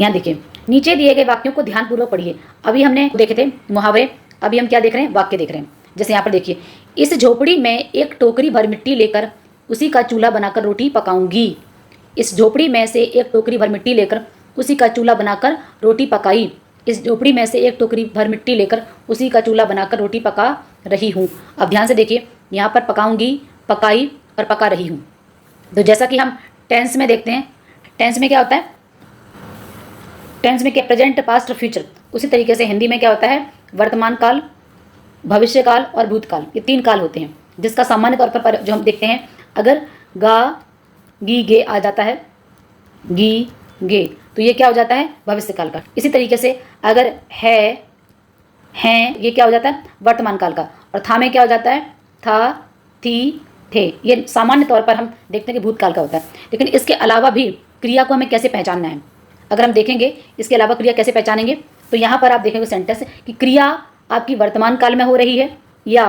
यहाँ देखिए, नीचे दिए गए वाक्यों को ध्यानपूर्वक पढ़िए। अभी हमने देखे थे मुहावरे, अभी हम क्या देख रहे हैं वाक्य देख रहे हैं। जैसे यहाँ पर देखिए, इस झोपड़ी में एक टोकरी भर मिट्टी लेकर उसी का चूल्हा बनाकर रोटी पकाऊंगी। इस झोपड़ी में से एक टोकरी भर मिट्टी लेकर उसी का चूल्हा बनाकर रोटी पकाई। इस झोपड़ी में से एक टोकरी भर मिट्टी लेकर उसी का चूल्हा बनाकर रोटी पका रही हूँ। अब ध्यान से देखिए, यहाँ पर पकाऊंगी, पकाई और पका रही हूँ। तो जैसा कि हम टेंस में देखते हैं, टेंस में क्या होता है, टेंस में क्या प्रेजेंट, पास्ट और फ्यूचर। उसी तरीके से हिंदी में क्या होता है वर्तमान काल, भविष्य काल और भूतकाल, ये 3 काल होते हैं। जिसका सामान्य तौर पर जो हम देखते हैं, अगर गा गी गे आ जाता है, गी गे, तो ये क्या हो जाता है भविष्य काल का। इसी तरीके से अगर है हैं, ये क्या हो जाता है वर्तमान काल का। और था में क्या हो जाता है था, थी, थे, ये सामान्य तौर पर हम देखते हैं कि भूतकाल का होता है। लेकिन इसके अलावा भी क्रिया को हमें कैसे पहचानना है, अगर हम देखेंगे इसके अलावा क्रिया कैसे पहचानेंगे, तो यहाँ पर आप देखेंगे सेंटेंस कि क्रिया आपकी वर्तमान काल में हो रही है या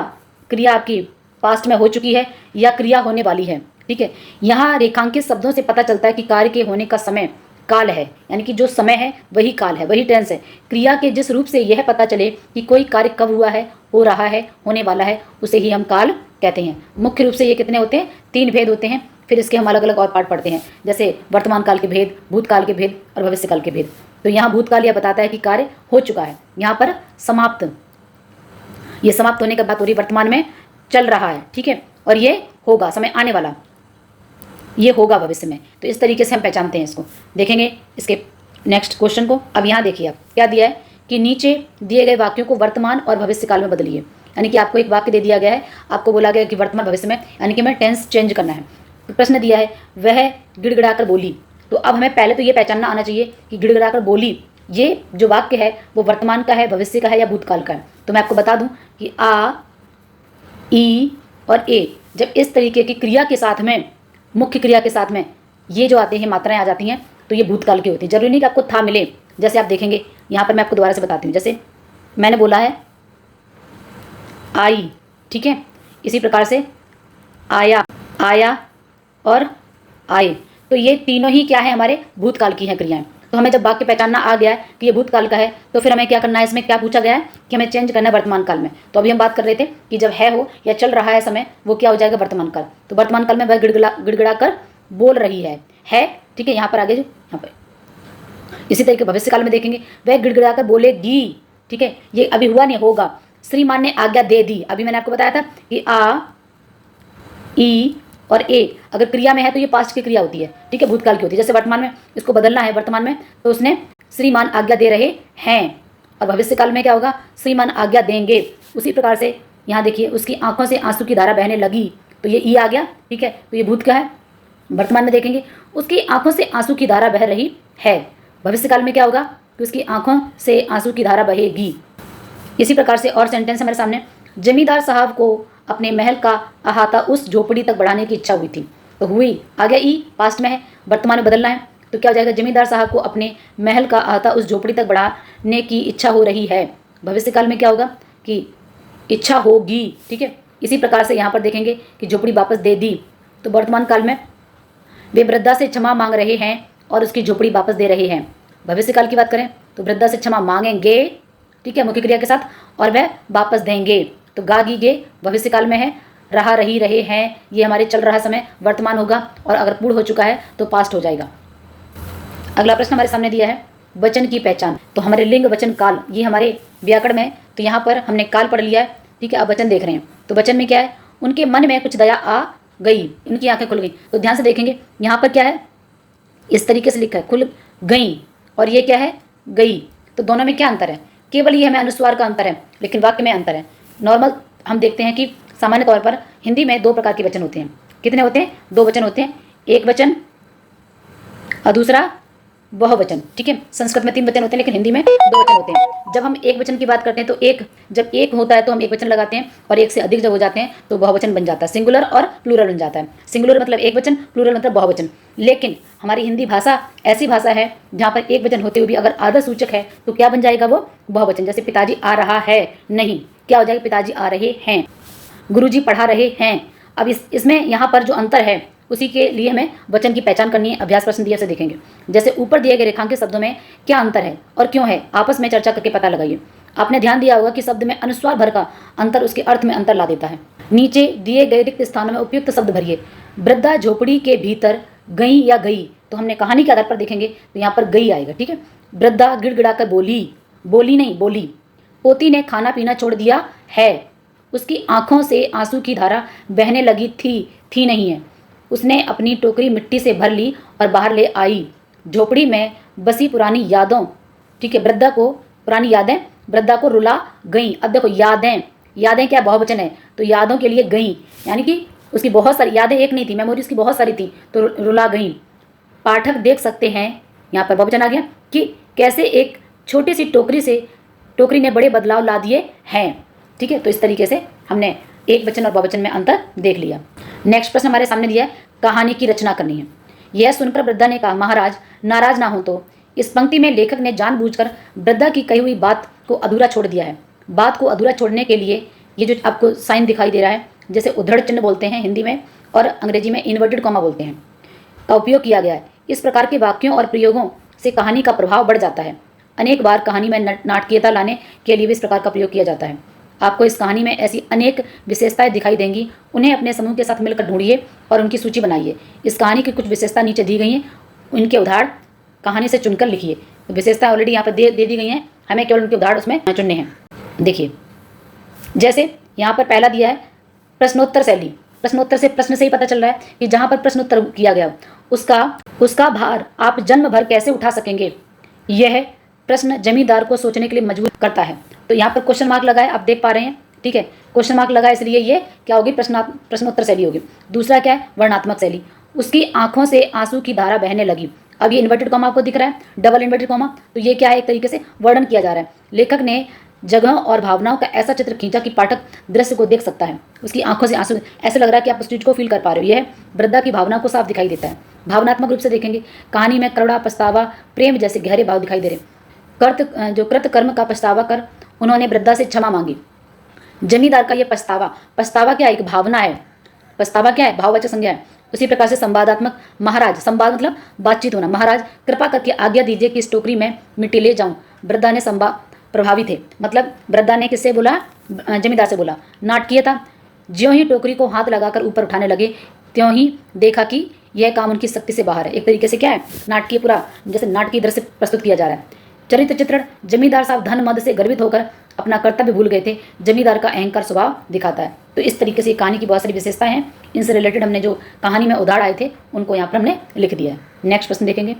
क्रिया आपकी पास्ट में हो चुकी है या क्रिया होने वाली है, ठीक है। यहाँ रेखांकित शब्दों से पता चलता है कि कार्य के होने का समय काल है, यानी कि जो समय है वही काल है, वही टेंस है। क्रिया के जिस रूप से यह पता चले कि कोई कार्य कब हुआ है, हो रहा है, होने वाला है, उसे ही हम काल कहते हैं। मुख्य रूप से ये कितने होते हैं 3 भेद होते हैं, फिर इसके हम अलग अलग और पार्ट पढ़ते हैं, जैसे वर्तमान काल के भेद, भूतकाल के भेद और भविष्य काल के भेद। तो यहाँ भूतकाल यह बताता है कि कार्य हो चुका है, यहाँ पर समाप्त, ये समाप्त होने की बात हो रही, वर्तमान में चल रहा है, ठीक है, और ये होगा, समय आने वाला, ये होगा भविष्य में। तो इस तरीके से हम पहचानते हैं इसको। देखेंगे इसके नेक्स्ट क्वेश्चन को। अब यहाँ देखिए आप क्या दिया है कि नीचे दिए गए वाक्यों को वर्तमान और भविष्य काल में बदलिए। यानी कि आपको एक वाक्य दे दिया गया है, आपको बोला गया कि वर्तमान भविष्य में, यानी कि मैं टेंस चेंज करना है। तो प्रश्न दिया है वह गिड़गिड़ाकर बोली। तो अब हमें पहले तो ये पहचानना आना चाहिए कि गिड़गिड़ाकर बोली, ये जो वाक्य है वो वर्तमान का है, भविष्य का है या भूतकाल का है। तो मैं आपको बता दूं कि आ, ई और ए जब इस तरीके की क्रिया के साथ में, मुख्य क्रिया के साथ में ये जो आते हैं मात्राएं आ जाती हैं, तो ये भूतकाल की होती है। जरूरी नहीं कि आपको था मिले। जैसे आप देखेंगे यहाँ पर मैं आपको दोबारा से बताती हूँ, जैसे मैंने बोला है आई, ठीक है, इसी प्रकार से आया, आया और आए, तो ये तीनों ही क्या है, हमारे भूतकाल की हैं क्रियाएं। तो हमें जब वाक्य पहचानना आ गया है कि ये भूतकाल का है, तो फिर हमें क्या करना है, इसमें क्या पूछा गया है कि हमें चेंज करना है वर्तमान काल में। तो अभी हम बात कर रहे थे कि जब है हो या चल रहा है समय, वो क्या हो जाएगा, वर्तमान काल। तो वर्तमान काल में वह गिड़गिड़ा कर बोल रही है, ठीक है, यहाँ पर आगे जो यहाँ पर इसी तरीके भविष्य काल में देखेंगे वह गिड़गिड़ा कर बोलेगी, ठीक है, ये अभी हुआ नहीं, होगा। श्रीमान ने आज्ञा दे दी, अभी मैंने आपको बताया था कि आ, ई और ए अगर क्रिया में है तो ये पास्ट की क्रिया होती है, ठीक है, भूतकाल की होती है। जैसे वर्तमान में इसको बदलना है वर्तमान में, तो उसने श्रीमान आज्ञा दे रहे हैं, और भविष्य काल में क्या होगा, श्रीमान आज्ञा देंगे। उसी प्रकार से यहाँ देखिए उसकी आंखों से आंसू की धारा बहने लगी, तो ये ई आ गया, ठीक है, तो ये भूत का है। वर्तमान में देखेंगे उसकी आंखों से आंसू की धारा बह रही है, भविष्य काल में क्या होगा कि उसकी आंखों से आंसू की धारा बहेगी। इसी प्रकार से और सेंटेंस हमारे सामने, जमींदार साहब को अपने महल का अहाता उस झोपड़ी तक बढ़ाने की इच्छा हुई थी, तो हुई आ गया ई, पास्ट में है, वर्तमान में बदलना है, तो क्या हो जाएगा, जमींदार साहब को अपने महल का अहाता उस झोपड़ी तक बढ़ाने की इच्छा हो रही है। भविष्य काल में क्या होगा कि इच्छा होगी, ठीक है। इसी प्रकार से यहाँ पर देखेंगे कि झोपड़ी वापस दे दी, तो वर्तमान काल में वे वृद्धा से क्षमा मांग रहे हैं और उसकी झोपड़ी वापस दे रहे हैं। भविष्य काल की बात करें तो वृद्धा से क्षमा मांगेंगे, ठीक है, मुख्य क्रिया के साथ, और वह वापस देंगे। तो गागी गे भविष्य काल में है, रहा रही रहे हैं, ये हमारे चल रहा समय वर्तमान होगा, और अगर पूर्ण हो चुका है तो पास्ट हो जाएगा। अगला प्रश्न हमारे सामने दिया है वचन की पहचान। तो हमारे लिंग वचन काल ये हमारे व्याकरण में, तो यहाँ पर हमने काल पढ़ लिया है, ठीक है। अब वचन देख रहे हैं, तो वचन में क्या है, उनके मन में कुछ दया आ गई, इनकी आंखें खुल गई। तो ध्यान से देखेंगे यहाँ पर क्या है, इस तरीके से लिखा है खुल गई, और ये क्या है, गई। तो दोनों में क्या अंतर है, केवल ये हमें अनुस्वार का अंतर है, लेकिन वाक्य में अंतर है। नॉर्मल हम देखते हैं कि सामान्य तौर पर हिंदी में दो प्रकार के वचन होते हैं। कितने होते हैं, दो वचन होते हैं, एक वचन और दूसरा बहुवचन, ठीक है। संस्कृत में तीन वचन होते हैं, लेकिन हिंदी में दो वचन होते हैं। जब हम एक वचन की बात करते हैं तो जब एक होता है तो हम एक वचन लगाते हैं, और एक से अधिक जब हो जाते हैं तो बहुवचन बन जाता है, सिंगुलर और प्लूरल बन जाता है। सिंगुलर मतलब एक वचन, प्लूरल मतलब बहुवचन। लेकिन हमारी हिंदी भाषा ऐसी भाषा है जहाँ पर एक वचन होते हुए भी अगर आदर सूचक है तो क्या बन जाएगा, वो बहुवचन। जैसे पिताजी आ रहा है, नहीं, क्या हो जाएगा, पिताजी आ रहे हैं, गुरुजी पढ़ा रहे हैं। अब इसमें यहाँ पर जो अंतर है उसी के लिए हमें वचन की पहचान करनी है। अभ्यास प्रश्न दिए से देखेंगे, जैसे ऊपर दिए गए रेखांकित शब्दों में क्या अंतर है और क्यों है, आपस में चर्चा करके पता लगाइए। आपने ध्यान दिया होगा कि शब्द में अनुस्वार भर का अंतर उसके अर्थ में अंतर ला देता है। नीचे दिए गए रिक्त स्थानों में उपयुक्त शब्द भरिए। वृद्धा झोपड़ी के भीतर गई या गई, तो हमने कहानी के आधार पर देखेंगे तो यहाँ पर गई आएगा, ठीक है। वृद्धा गिड़गिड़ाकर बोली, बोली नहीं बोली। पोती ने खाना पीना छोड़ दिया है, उसकी आंखों से आंसू की धारा बहने लगी थी नहीं है। उसने अपनी टोकरी मिट्टी से भर ली और बाहर ले आई। झोपड़ी में बसी पुरानी यादों, ठीक है, वृद्धा को पुरानी यादें वृद्धा को रुला गई। अब देखो यादें क्या बहुवचन है, तो यादों के लिए गई, यानी कि उसकी बहुत सारी यादें, एक नहीं थी, मेमोरी उसकी बहुत सारी थी, तो रुला गई। पाठक देख सकते हैं, यहाँ पर बहुवचन आ गया, कि कैसे एक छोटी सी टोकरी ने बड़े बदलाव ला दिए हैं, ठीक है। तो इस तरीके से हमने एक वचन और बहुवचन में अंतर देख लिया। नेक्स्ट प्रश्न हमारे सामने दिया है, कहानी की रचना करनी है। यह सुनकर वृद्धा ने कहा, महाराज नाराज ना हो तो। इस पंक्ति में लेखक ने जानबूझकर वृद्धा की कही हुई बात को अधूरा छोड़ दिया है। बात को अधूरा छोड़ने के लिए ये जो आपको साइन दिखाई दे रहा है, जैसे उद्धरण चिन्ह बोलते हैं हिंदी में, और अंग्रेजी में इन्वर्टेड कॉमा बोलते हैं, का उपयोग किया गया है। इस प्रकार के वाक्यों और प्रयोगों से कहानी का प्रभाव बढ़ जाता है। अनेक बार कहानी में नाटकीयता लाने के लिए भी इस प्रकार का प्रयोग किया जाता है। आपको इस कहानी में ऐसी अनेक विशेषताएं दिखाई देंगी, उन्हें अपने समूह के साथ मिलकर ढूंढिए और उनकी सूची बनाइए। इस कहानी की कुछ विशेषता नीचे दी गई हैं, उनके उदाहरण कहानी से चुनकर लिखिए। तो विशेषता ऑलरेडी यहाँ पर दे दी गई हैं, हमें केवल उनके उदाहरण उसमें चुनने हैं। देखिए, जैसे यहाँ पर पहला दिया है प्रश्नोत्तर शैली। प्रश्नोत्तर से प्रश्न से ही पता चल रहा है कि जहाँ पर प्रश्नोत्तर किया गया उसका भार आप जन्म भर कैसे उठा सकेंगे, यह प्रश्न जमींदार को सोचने के लिए मजबूर करता है। तो यहाँ पर क्वेश्चन मार्क लगाए, आप देख पा रहे हैं, ठीक है, क्वेश्चन मार्क लगा, इसलिए ये क्या होगी, प्रश्नोत्तर शैली होगी। दूसरा क्या है, वर्णनात्मक शैली। उसकी आंखों से आंसू की धारा बहने लगी। अब ये इन्वर्टेड कॉमा आपको दिख रहा है, डबल इन्वर्टेड कॉमा, तो ये क्या है, एक तरीके से वर्णन किया जा रहा है। लेखक ने जगह और भावनाओं का ऐसा चित्र खींचा कि पाठक दृश्य को देख सकता है। उसकी आंखों से आंसू, ऐसे लग रहा है कि आप उस चीज को फील कर पा रहे हो। यह वृद्धा की भावना को साफ दिखाई देता है। भावनात्मक रूप से देखेंगे, कहानी में करुणा, पछतावा, प्रेम जैसे गहरे भाव दिखाई दे रहे। कृत कर्म का पछतावा कर उन्होंने वृद्धा से क्षमा मांगी। जमींदार का ये पछतावा क्या है, एक भावना है। पछतावा क्या है, भाववाचक संज्ञा है। उसी प्रकार से संवादात्मक, महाराज, संवाद मतलब बातचीत होना। महाराज कृपा करके आज्ञा दीजिए कि इस टोकरी में मिट्टी ले जाऊं। वृद्धा ने प्रभावित थे, मतलब वृद्धा ने किससे बोला, जमींदार से बोला। नाटकीयता, ज्यों ही टोकरी को हाथ लगाकर ऊपर उठाने लगे त्यों ही देखा कि यह काम उनकी शक्ति से बाहर है। एक तरीके से क्या है, नाटकीय, पूरा जैसे नाटकीय दृश्य प्रस्तुत किया जा रहा है। चरित्र चित्रण, जमींदार साहब धन मद से गर्वित होकर अपना कर्तव्य भूल गए थे। जमींदार का अहंकार स्वभाव दिखाता है। तो इस तरीके से कहानी की बहुत सारी विशेषताएं हैं। इनसे रिलेटेड हमने जो कहानी में उदाहरण आए थे उनको यहाँ पर हमने लिख दिया है। नेक्स्ट प्रश्न देखेंगे,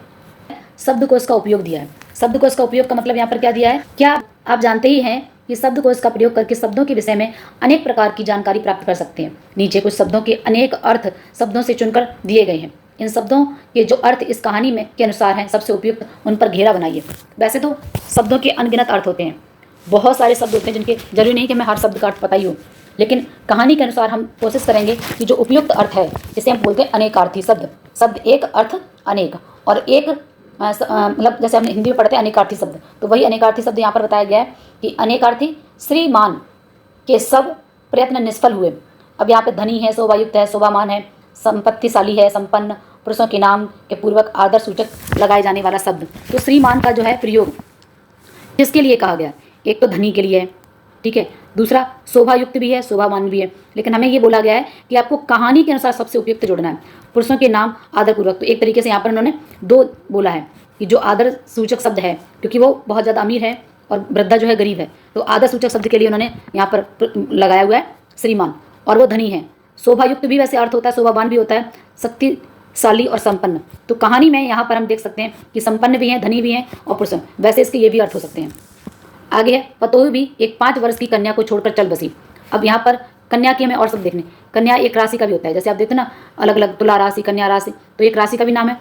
शब्दकोश का उपयोग दिया है। शब्दकोश का उपयोग का मतलब यहाँ पर क्या दिया है, क्या आप जानते ही हैं कि शब्दकोश का प्रयोग करके शब्दों के विषय में अनेक प्रकार की जानकारी प्राप्त कर सकते हैं। नीचे कुछ शब्दों के अनेक अर्थ शब्दों से चुनकर दिए गए हैं। इन शब्दों के जो अर्थ इस कहानी में के अनुसार हैं सबसे उपयुक्त उन पर घेरा बनाइए। वैसे तो शब्दों के अनगिनत अर्थ होते हैं, बहुत सारे शब्द होते हैं जिनके जरूरी नहीं कि मैं हर शब्द का अर्थ पता ही हो, लेकिन कहानी के अनुसार हम कोशिश करेंगे कि जो उपयुक्त अर्थ है, जिसे हम बोलते हैं अनेकार्थी शब्द। शब्द एक, अर्थ अनेक, और एक मतलब जैसे हम हिंदी में पढ़ते हैं अनेकार्थी शब्द, तो वही अनेकार्थी शब्द यहाँ पर बताया गया है कि अनेकार्थी श्रीमान के सब प्रयत्न निष्फल हुए। अब यहाँ पे धनी है, शोभायुक्त है, शोभामान है, संपत्तिशाली है, संपन्न, पुरुषों के नाम के पूर्वक आदर सूचक लगाए जाने वाला शब्द। तो श्रीमान का जो है प्रयोग किसके लिए कहा गया, एक तो धनी के लिए है, ठीक है, दूसरा शोभायुक्त भी है, शोभामान भी है, लेकिन हमें ये बोला गया है कि आपको कहानी के अनुसार सबसे उपयुक्त जोड़ना है। पुरुषों के नाम आदरपूर्वक, तो एक तरीके से यहाँ पर उन्होंने दो बोला है कि जो आदर सूचक शब्द है, क्योंकि वो बहुत ज़्यादा अमीर है और वृद्धा जो है गरीब है, तो आदर सूचक शब्द के लिए उन्होंने यहाँ पर लगाया हुआ है श्रीमान, और वो धनी है। शोभायुक्त भी वैसे अर्थ होता है, शोभावान भी होता है, शक्तिशाली और संपन्न। तो कहानी में यहाँ पर हम देख सकते हैं कि संपन्न भी हैं, धनी भी हैं और पुरुष, वैसे इसके ये भी अर्थ हो सकते हैं। आगे है, पतोह भी एक 5 वर्ष की कन्या को छोड़कर चल बसी। अब यहाँ पर कन्या के हमें और सब देखने, कन्या एक राशि का भी होता है, जैसे आप देखते ना अलग अलग, तुला राशि, कन्या राशि, तो एक राशि का भी नाम है,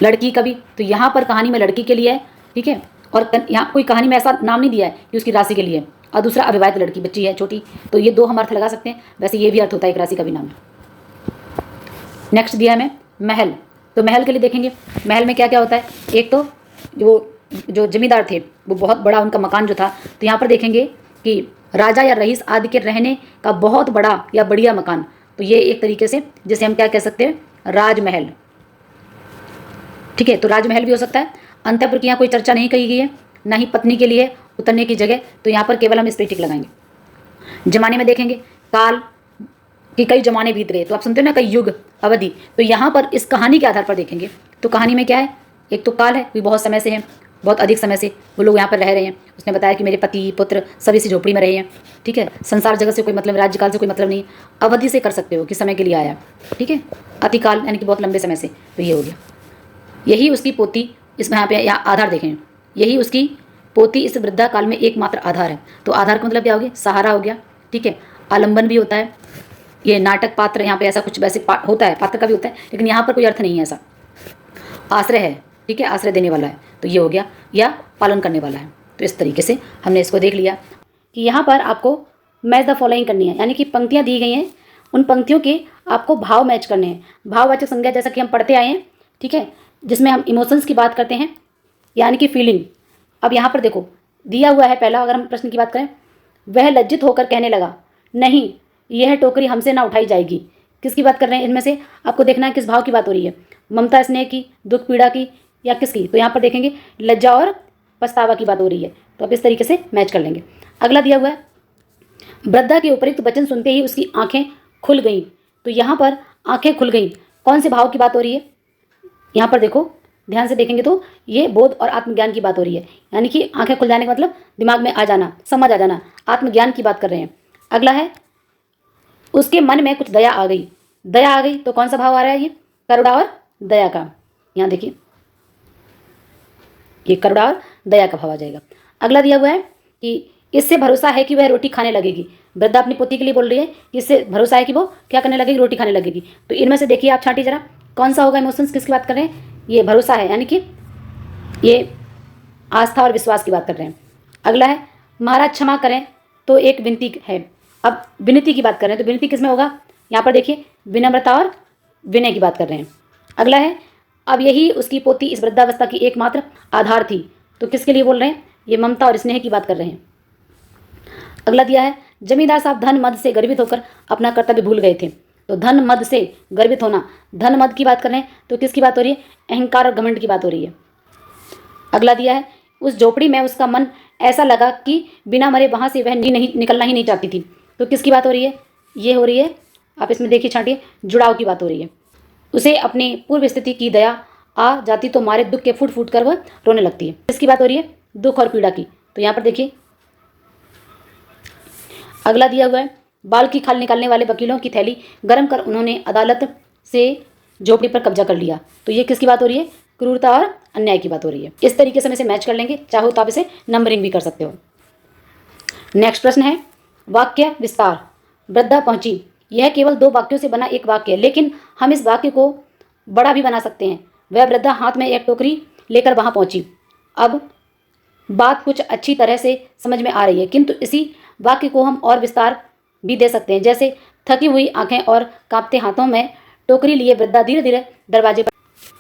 लड़की का भी। तो यहाँ पर कहानी में लड़की के लिए है, ठीक है, और यहाँ कोई कहानी में ऐसा नाम नहीं दिया है कि उसकी राशि के लिए है, और दूसरा अविवाहित लड़की, बच्ची है छोटी, तो ये दो हम अर्थ लगा सकते हैं। वैसे ये भी अर्थ होता है, एक राशि का भी नाम है। नेक्स्ट दिया है हमें महल। तो महल के लिए देखेंगे, महल में क्या क्या होता है, एक तो जो जमींदार थे वो बहुत बड़ा उनका मकान जो था, तो यहाँ पर देखेंगे कि राजा या रईस आदि के रहने का बहुत बड़ा या बढ़िया मकान, तो ये एक तरीके से जिसे हम क्या कह सकते हैं, राजमहल, ठीक है। तो राजमहल भी हो सकता है। अंतःपुर की यहाँ कोई चर्चा नहीं कही गई है, ना ही पत्नी के लिए उतरने की जगह, तो यहाँ पर केवल हम इस पर टिक लगाएंगे। जमाने में देखेंगे, काल कि कई जमाने बीत गए, तो आप सुनते हो ना कई युग, अवधि, तो यहाँ पर इस कहानी के आधार पर देखेंगे तो कहानी में क्या है, एक तो काल है, कोई बहुत समय से है, बहुत अधिक समय से वो लोग यहाँ पर रह रहे हैं। उसने बताया कि मेरे पति पुत्र सभी इसी झोपड़ी में रहे हैं, ठीक है। संसार जगत से कोई मतलब, राज्यकाल से कोई मतलब नहीं, अवधि से कर सकते हो कि समय के लिए आया, ठीक है। अतिकाल यानी कि बहुत लंबे समय से, तो ये हो गया। यही उसकी पोती, इसमें यहाँ पे या आधार देखें, यही उसकी पोती इस वृद्धा काल में एकमात्र आधार है। तो आधार का मतलब क्या हो गया, सहारा हो गया, ठीक है। आलंबन भी होता है, ये नाटक पात्र, यहाँ पे ऐसा कुछ वैसे होता है, पात्र का भी होता है, लेकिन यहाँ पर कोई अर्थ नहीं है ऐसा। आश्रय है, ठीक है, आश्रय देने वाला है, तो ये हो गया, या पालन करने वाला है। तो इस तरीके से हमने इसको देख लिया कि यहाँ पर आपको मैच द फॉलोइंग करनी है, यानी कि पंक्तियाँ दी गई हैं, उन पंक्तियों के आपको भाव मैच करने हैं। भाववाचक संज्ञा जैसा कि हम पढ़ते आए हैं, ठीक है, जिसमें हम इमोशंस की बात करते हैं, यानी कि फीलिंग। अब यहाँ पर देखो दिया हुआ है पहला, अगर हम प्रश्न की बात करें, वह लज्जित होकर कहने लगा, नहीं यह टोकरी हमसे ना उठाई जाएगी। किसकी बात कर रहे हैं इनमें से, आपको देखना है किस भाव की बात हो रही है, ममता स्नेह की, दुख पीड़ा की, या किसकी। तो यहाँ पर देखेंगे लज्जा और पछतावा की बात हो रही है, तो अब इस तरीके से मैच कर लेंगे। अगला दिया हुआ है, वृद्धा के उपयुक्त वचन सुनते ही उसकी आंखें खुल गईं। तो यहाँ पर आंखें खुल गईं, कौन से भाव की बात हो रही है, यहाँ पर देखो ध्यान से देखेंगे तो ये बोध और आत्मज्ञान की बात हो रही है, यानी कि आंखें खुल जाने का मतलब दिमाग में आ जाना, समझ आ जाना, आत्मज्ञान की बात कर रहे हैं। अगला है उसके मन में कुछ दया आ गई। दया आ गई तो कौन सा भाव आ रहा है? ये करुणा और दया का। यहाँ देखिए, ये करुणा और दया का भाव आ जाएगा। अगला दिया हुआ है कि इससे भरोसा है कि वह रोटी खाने लगेगी। वृद्धा अपनी पोती के लिए बोल रही है कि इससे भरोसा है कि वो क्या करने लगेगी? रोटी खाने लगेगी। तो इनमें से देखिए आप छांटिए जरा, कौन सा होगा इमोशंस, किसकी बात कर रहे हैं? ये भरोसा है, यानी कि ये आस्था और विश्वास की बात कर रहे हैं। अगला है महाराज क्षमा करें तो एक विनती है। अब विनती की बात कर रहे हैं तो विनती किसमें होगा? यहाँ पर देखिए विनम्रता और विनय की बात कर रहे हैं। अगला है अब यही उसकी पोती इस वृद्धावस्था की एकमात्र आधार थी। तो किसके लिए बोल रहे हैं? ये ममता और स्नेह की बात कर रहे हैं। अगला दिया है जमींदार साहब धन मद से गर्वित होकर अपना कर्तव्य भूल गए थे। तो धन मद से गर्वित होना, धन मद की बात कर रहे हैं तो किसकी बात हो रही है? अहंकार और घमंड की बात हो रही है। अगला दिया है उस झोपड़ी में उसका मन ऐसा लगा कि बिना मरे वहाँ से वह नहीं निकलना ही नहीं चाहती थी। तो किसकी बात हो रही है? ये हो रही है, आप इसमें देखिए छांटिए, जुड़ाव की बात हो रही है। उसे अपनी पूर्व स्थिति की दया आ जाती तो मारे दुख के फूट फूट कर वह रोने लगती है। किसकी बात हो रही है? दुख और पीड़ा की। तो यहाँ पर देखिए अगला दिया हुआ है बाल की खाल निकालने वाले वकीलों की थैली गर्म कर उन्होंने अदालत से झोपड़ी पर कब्जा कर लिया। तो ये किसकी बात हो रही है? क्रूरता और अन्याय की बात हो रही है। इस तरीके से हम इसे मैच कर लेंगे, चाहो तो आप इसे नंबरिंग भी कर सकते हो। नेक्स्ट प्रश्न है वाक्य विस्तार। वृद्धा पहुंची, यह केवल 2 वाक्यों से बना एक वाक्य है, लेकिन हम इस वाक्य को बड़ा भी बना सकते हैं। वह वृद्धा हाथ में एक टोकरी लेकर वहां पहुंची। अब बात कुछ अच्छी तरह से समझ में आ रही है, किंतु इसी वाक्य को हम और विस्तार भी दे सकते हैं। जैसे थकी हुई आंखें और कांपते हाथों में टोकरी लिए वृद्धा धीरे धीरे दरवाजे पर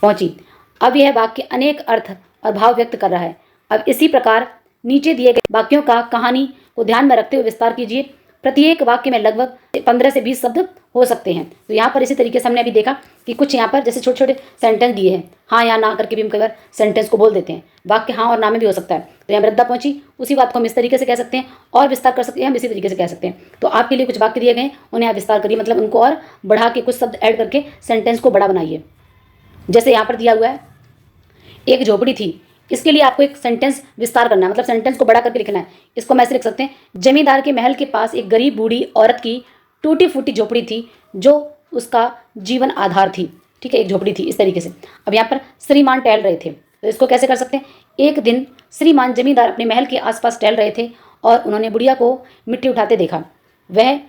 पहुंची। अब यह वाक्य अनेक अर्थ और भाव व्यक्त कर रहा है। अब इसी प्रकार नीचे दिए गए वाक्यों का कहानी को ध्यान में रखते हुए विस्तार कीजिए। प्रत्येक वाक्य में लगभग 15 से 20 शब्द हो सकते हैं। तो यहाँ पर इसी तरीके से हमने अभी देखा कि कुछ यहाँ पर जैसे छोटे छोटे सेंटेंस दिए हैं, हाँ या ना करके भी हम कई बार सेंटेंस को बोल देते हैं। वाक्य हाँ और ना में भी हो सकता है। तो यहाँ वृद्धा पहुंची, उसी बात को हम इस तरीके से कह सकते हैं, और विस्तार कर सकते हैं हम इसी तरीके से कह सकते हैं। तो आपके लिए कुछ वाक्य दिए गए, उन्हें आप विस्तार करिए, मतलब उनको और बढ़ा के कुछ शब्द ऐड करके सेंटेंस को बड़ा बनाइए। जैसे यहाँ पर दिया हुआ है एक झोपड़ी थी, इसके लिए आपको एक सेंटेंस विस्तार करना है, मतलब सेंटेंस को बड़ा करके लिखना है। इसको हम ऐसे लिख सकते हैं जमींदार के महल के पास एक गरीब बूढ़ी औरत की टूटी फूटी झोपड़ी थी जो उसका जीवन आधार थी। ठीक है, एक झोपड़ी थी इस तरीके से। अब यहाँ पर श्रीमान टहल रहे थे, तो इसको कैसे कर सकते हैं? एक दिन श्रीमान जमींदार अपने महल के आसपास टहल रहे थे और उन्होंने बुढ़िया को मिट्टी उठाते देखा। वह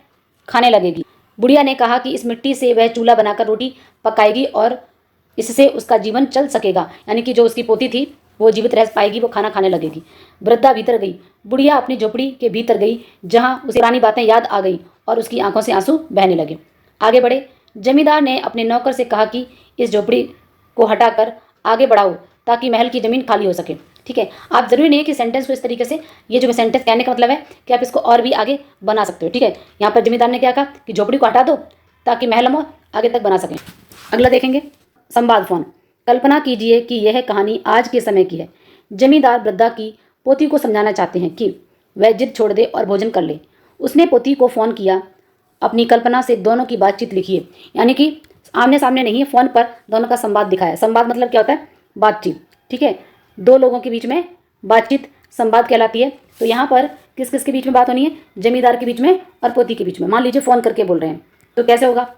खाने लगेगी। बुढ़िया ने कहा कि इस मिट्टी से वह चूल्हा बनाकर रोटी पकाएगी और इससे उसका जीवन चल सकेगा, यानी कि जो उसकी पोती थी वो जीवित रह पाएगी, वो खाना खाने लगेगी। वृद्धा भीतर गई। बुढ़िया अपनी झोपड़ी के भीतर गई, जहाँ उसे पुरानी बातें याद आ गई और उसकी आंखों से आंसू बहने लगे। आगे बढ़े। जमींदार ने अपने नौकर से कहा कि इस झोपड़ी को हटाकर आगे बढ़ाओ ताकि महल की ज़मीन खाली हो सके। ठीक है, आप जरूरी नहीं है कि सेंटेंस को इस तरीके से, ये जो सेंटेंस कहने का मतलब है कि आप इसको और भी आगे बना सकते हो। ठीक है, यहाँ पर जमींदार ने क्या कहा कि झोपड़ी को हटा दो ताकि महल हम आगे तक बना सकें। अगला देखेंगे संवाद फोन। कल्पना कीजिए कि यह कहानी आज के समय की है। जमींदार वृद्धा की पोती को समझाना चाहते हैं कि वह जिद छोड़ दे और भोजन कर ले। उसने पोती को फ़ोन किया। अपनी कल्पना से दोनों की बातचीत लिखिए, यानी कि आमने सामने नहीं है, फ़ोन पर दोनों का संवाद दिखाया। संवाद मतलब क्या होता है? बातचीत। ठीक है, 2 लोगों के बीच में बातचीत संवाद कहलाती है। तो यहाँ पर किस किस के बीच में बात होनी है? जमींदार के बीच में और पोती के बीच में। मान लीजिए फ़ोन करके बोल रहे हैं, तो कैसे होगा?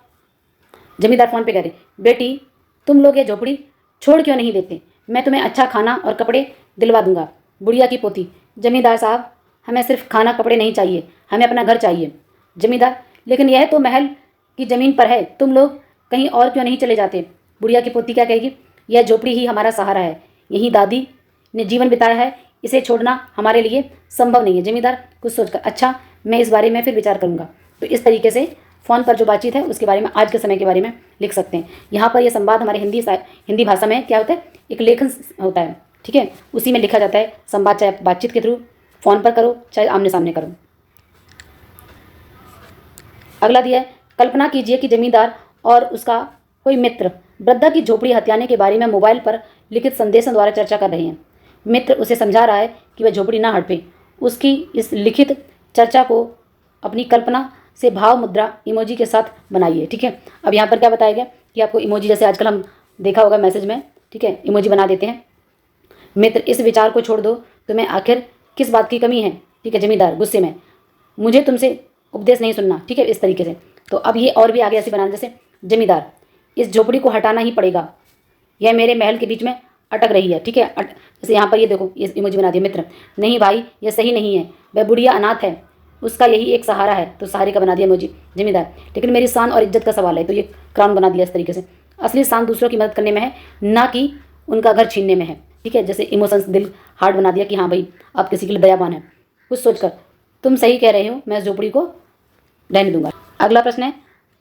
जमींदार फ़ोन पे कह रहे, बेटी तुम लोग ये झोपड़ी छोड़ क्यों नहीं देते? मैं तुम्हें अच्छा खाना और कपड़े दिलवा दूंगा। बुढ़िया की पोती, जमींदार साहब हमें सिर्फ खाना कपड़े नहीं चाहिए, हमें अपना घर चाहिए। जमींदार, लेकिन यह तो महल की ज़मीन पर है, तुम लोग कहीं और क्यों नहीं चले जाते? बुढ़िया की पोती क्या कहेगी? यह झोपड़ी ही हमारा सहारा है, यहीं दादी ने जीवन बिताया है, इसे छोड़ना हमारे लिए संभव नहीं है। जमींदार कुछ सोचकर, अच्छा मैं इस बारे में फिर विचार करूँगा। तो इस तरीके से फ़ोन पर जो बातचीत है उसके बारे में, आज के समय के बारे में लिख सकते हैं। यहाँ पर यह संवाद हमारे हिंदी भाषा में क्या होता है? एक लेखन होता है। ठीक है, उसी में लिखा जाता है संवाद, चाहे बातचीत के थ्रू फ़ोन पर करो चाहे आमने सामने करो। अगला दिया है कल्पना कीजिए कि जमींदार और उसका कोई मित्र वृद्धा की झोपड़ी हथियाने के बारे में मोबाइल पर लिखित संदेशों द्वारा चर्चा कर रहे हैं। मित्र उसे समझा रहा है कि वह झोपड़ी ना हड़पे। उसकी इस लिखित चर्चा को अपनी कल्पना से भाव मुद्रा इमोजी के साथ बनाइए। ठीक है, अब यहाँ पर क्या बताया गया कि आपको इमोजी, जैसे आजकल हम देखा होगा मैसेज में ठीक है, इमोजी बना देते हैं। मित्र, इस विचार को छोड़ दो, तुम्हें आखिर किस बात की कमी है? ठीक है, जमींदार गुस्से में, मुझे तुमसे उपदेश नहीं सुनना। ठीक है, इस तरीके से। तो अब ये और भी आगे ऐसे बनाना, जैसे जमींदार, इस झोपड़ी को हटाना ही पड़ेगा, यह मेरे महल के बीच में अटक रही है। ठीक है, जैसे यहाँ पर ये देखो, ये इमोजी बना दिया। मित्र, नहीं भाई, यह सही नहीं है, वह बुढ़िया अनाथ है, उसका यही एक सहारा है। तो सहारे का बना दिया इमोजी। जमींदार, लेकिन मेरी शान और इज्जत का सवाल है, तो ये क्राउन बना दिया इस तरीके से। असली शान दूसरों की मदद करने में है, ना कि उनका घर छीनने में है। ठीक है, जैसे इमोशंस, दिल, हार्ट बना दिया कि हाँ भाई आप किसी के लिए दयावान है। कुछ सोचकर, तुम सही कह रहे हो, मैं इस झोपड़ी को रहने दूंगा। अगला प्रश्न है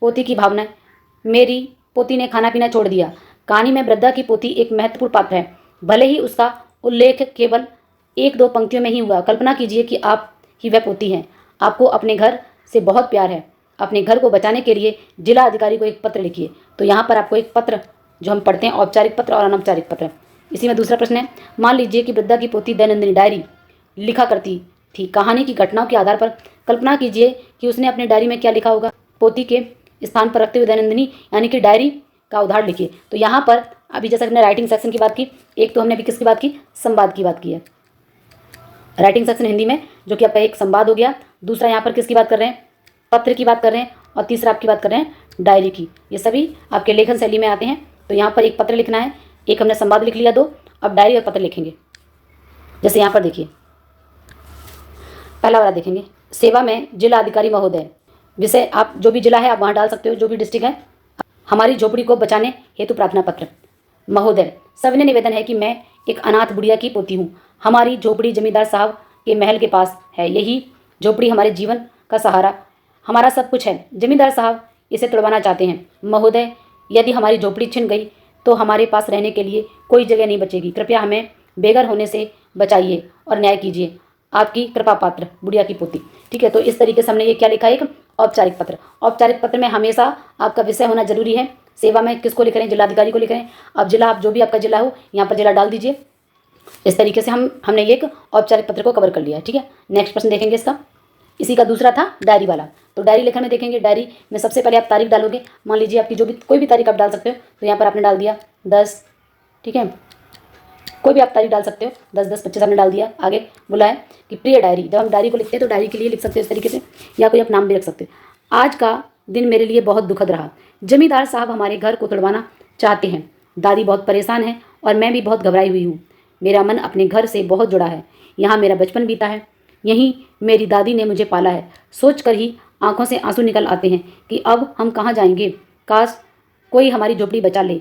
पोती की भावनाएं। मेरी पोती ने खाना पीना छोड़ दिया। कहानी में वृद्धा की पोती एक महत्वपूर्ण पात्र है, भले ही उसका उल्लेख केवल एक दो पंक्तियों में ही हुआ। कल्पना कीजिए कि आप ही वह पोती हैं। आपको अपने घर से बहुत प्यार है। अपने घर को बचाने के लिए जिला अधिकारी को एक पत्र लिखिए। तो यहाँ पर आपको एक पत्र जो हम पढ़ते हैं, औपचारिक पत्र और अनौपचारिक पत्र। इसी में दूसरा प्रश्न है, मान लीजिए कि वृद्धा की पोती दैनंदिनी डायरी लिखा करती थी। कहानी की घटनाओं के आधार पर कल्पना कीजिए कि उसने अपनी डायरी में क्या लिखा होगा। पोती के स्थान पर रखते हुए दैनंदिनी यानी कि डायरी का उदाहरण लिखिए। तो यहाँ पर अभी जैसा हमने राइटिंग सेक्शन की बात की, एक तो हमने अभी किसकी बात की, संवाद की बात की है। राइटिंग सेक्शन हिंदी में जो कि आपका एक संवाद हो गया। दूसरा यहाँ पर किसकी बात कर रहे हैं, पत्र की बात कर रहे हैं। और तीसरा आपकी बात कर रहे हैं डायरी की। ये सभी आपके लेखन शैली में आते हैं। तो यहाँ पर एक पत्र लिखना है, एक हमने संवाद लिख लिया, दो। अब डायरी और पत्र लिखेंगे। जैसे यहाँ पर देखिए, पहला वाला देखेंगे, सेवा में जिला अधिकारी महोदय। विषय आप जो भी जिला है आप वहाँ डाल सकते हो, जो भी डिस्ट्रिक्ट है। हमारी झोपड़ी को बचाने हेतु प्रार्थना पत्र। महोदय, सविनय निवेदन है कि मैं एक अनाथ बुढ़िया की पोती हूँ। हमारी झोपड़ी जमींदार साहब के महल के पास है। यही झोपड़ी हमारे जीवन का सहारा, हमारा सब कुछ है। जमींदार साहब इसे तोड़वाना चाहते हैं। महोदय, यदि हमारी झोपड़ी छिन गई तो हमारे पास रहने के लिए कोई जगह नहीं बचेगी। कृपया हमें बेघर होने से बचाइए और न्याय कीजिए। आपकी कृपा पात्र बुढ़िया की पोती। ठीक है, तो इस तरीके से हमने ये क्या लिखा है, एक औपचारिक पत्र। औपचारिक पत्र में हमेशा आपका विषय होना जरूरी है। सेवा में किसको लिख रहे हैं, जिलाधिकारी को लिख रहे हैं। अब जिला, आप जो भी आपका जिला हो यहाँ पर जिला डाल दीजिए। इस तरीके से हमने एक औपचारिक पत्र को कवर कर लिया है। ठीक है, नेक्स्ट प्रश्न देखेंगे इसका। इसी का दूसरा था डायरी वाला। तो डायरी लेखन में देखेंगे, डायरी में सबसे पहले आप तारीख डालोगे। मान लीजिए आपकी जो भी कोई भी तारीख आप डाल सकते हो। तो यहाँ पर आपने डाल दिया 10। ठीक है, कोई भी आप तारीख डाल सकते हो, 10/10/25 आपने डाल दिया। आगे बोला है कि प्रिय डायरी। जब हम डायरी को लिखते हैं तो डायरी के लिए लिख सकते हो इस तरीके से, या कोई आप नाम भी रख सकते हो। आज का दिन मेरे लिए बहुत दुखद रहा। जमींदार साहब हमारे घर को तोड़वाना चाहते हैं। दादी बहुत परेशान है और मैं भी बहुत घबराई हुई हूँ। मेरा मन अपने घर से बहुत जुड़ा है। यहाँ मेरा बचपन बीता है, यहीं मेरी दादी ने मुझे पाला है। सोच कर ही आंखों से आंसू निकल आते हैं कि अब हम कहाँ जाएंगे। काश कोई हमारी झोपड़ी बचा ले।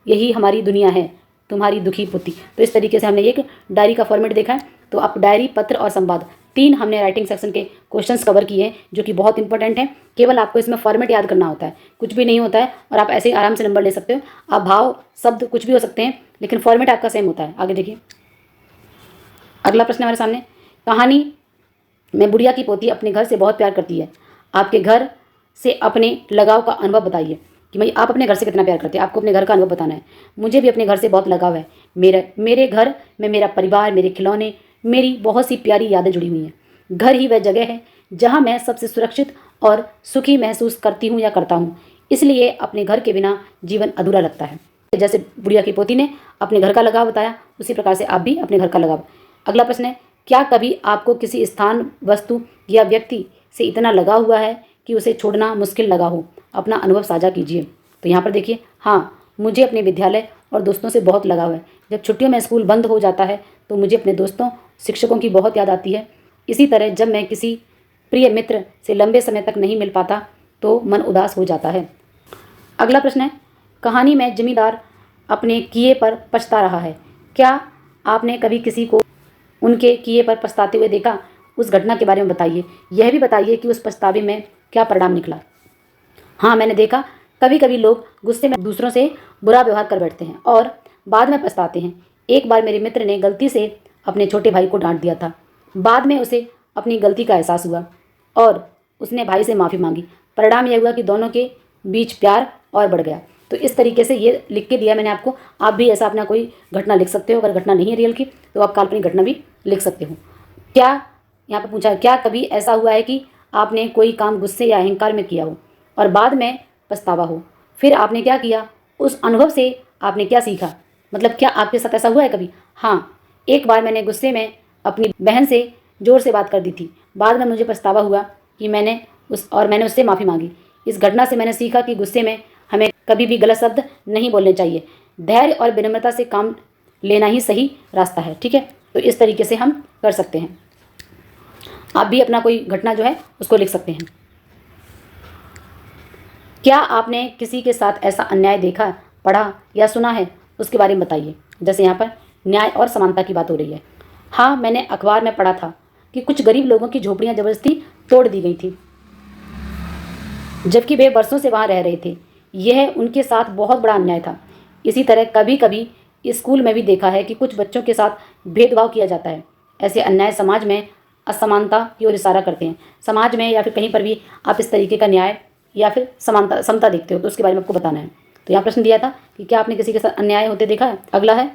यही हमारी दुनिया है, तुम्हारी दुखी पोती। तो इस तरीके से हमने एक डायरी का फॉर्मेट देखा है। तो आप डायरी, पत्र और संवाद, 3 हमने राइटिंग सेक्शन के क्वेश्चंस कवर किए हैं, जो कि बहुत इंपॉर्टेंट हैं। केवल आपको इसमें फॉर्मेट याद करना होता है, कुछ भी नहीं होता है, और आप ऐसे ही आराम से नंबर ले सकते हो। आप भाव, शब्द कुछ भी हो सकते हैं, लेकिन फॉर्मेट आपका सेम होता है। आगे देखिए, अगला प्रश्न हमारे सामने, कहानी में बुढ़िया की पोती अपने घर से बहुत प्यार करती है। आपके घर से अपने लगाव का अनुभव बताइए कि भाई आप अपने घर से कितना प्यार करते हैं। आपको अपने घर का अनुभव बताना है। मुझे भी अपने घर से बहुत लगाव है। मेरे घर में मेरा परिवार, मेरे खिलौने, मेरी बहुत सी प्यारी यादें जुड़ी हुई हैं। घर ही वह जगह है जहाँ मैं सबसे सुरक्षित और सुखी महसूस करती हूँ या करता हूँ। इसलिए अपने घर के बिना जीवन अधूरा लगता है। जैसे बुढ़िया की पोती ने अपने घर का लगाव बताया, उसी प्रकार से आप भी अपने घर का लगाव। अगला प्रश्न है, क्या कभी आपको किसी स्थान, वस्तु या व्यक्ति से इतना लगा हुआ है कि उसे छोड़ना मुश्किल लगा हो? अपना अनुभव साझा कीजिए। तो यहाँ पर देखिए, हाँ, मुझे अपने विद्यालय और दोस्तों से बहुत लगाव है। जब छुट्टियों में स्कूल बंद हो जाता है तो मुझे अपने दोस्तों, शिक्षकों की बहुत याद आती है। इसी तरह जब मैं किसी प्रिय मित्र से लंबे समय तक नहीं मिल पाता तो मन उदास हो जाता है। अगला प्रश्न है, कहानी में जमींदार अपने किए पर पछता रहा है। क्या आपने कभी किसी को उनके किए पर पछताते हुए देखा? उस घटना के बारे में बताइए। यह भी बताइए कि उस पछतावे में क्या परिणाम निकला। हाँ, मैंने देखा, कभी कभी लोग गुस्से में दूसरों से बुरा व्यवहार कर बैठते हैं और बाद में पछताते हैं। एक बार मेरे मित्र ने गलती से अपने छोटे भाई को डांट दिया था। बाद में उसे अपनी गलती का एहसास हुआ और उसने भाई से माफ़ी मांगी। परिणाम यह हुआ कि दोनों के बीच प्यार और बढ़ गया। तो इस तरीके से ये लिख के दिया मैंने आपको। आप भी ऐसा अपना कोई घटना लिख सकते हो। अगर घटना नहीं है रियल की तो आप काल्पनिक घटना भी लिख सकते हो। क्या, यहाँ पर पूछा, क्या कभी ऐसा हुआ है कि आपने कोई काम गुस्से या अहंकार में किया हो और बाद में पछतावा हो? फिर आपने क्या किया? उस अनुभव से आपने क्या सीखा? मतलब क्या आपके साथ ऐसा हुआ है कभी? हाँ, एक बार मैंने गुस्से में अपनी बहन से ज़ोर से बात कर दी थी। बाद में मुझे पछतावा हुआ कि मैंने उससे माफ़ी मांगी। इस घटना से मैंने सीखा कि गुस्से में हमें कभी भी गलत शब्द नहीं बोलने चाहिए। धैर्य और विनम्रता से काम लेना ही सही रास्ता है, ठीक है? तो इस तरीके से हम कर सकते हैं। आप भी अपना कोई घटना जो है उसको लिख सकते हैं। क्या आपने किसी के साथ ऐसा अन्याय देखा, पढ़ा या सुना है? उसके बारे में बताइए। जैसे यहाँ पर न्याय और समानता की बात हो रही है। हाँ, मैंने अखबार में पढ़ा था कि कुछ गरीब लोगों की झोपड़ियाँ ज़बरदस्ती तोड़ दी गई थी, जबकि वे वर्षों से वहाँ रह रहे थे। यह उनके साथ बहुत बड़ा अन्याय था। इसी तरह कभी कभी स्कूल में भी देखा है कि कुछ बच्चों के साथ भेदभाव किया जाता है। ऐसे अन्याय समाज में असमानता की ओर इशारा करते हैं। समाज में या फिर कहीं पर भी आप इस तरीके का न्याय या फिर समता देखते हो तो उसके बारे में आपको बताना है। तो यहाँ प्रश्न दिया था कि क्या आपने किसी के साथ अन्याय होते देखा है? अगला है,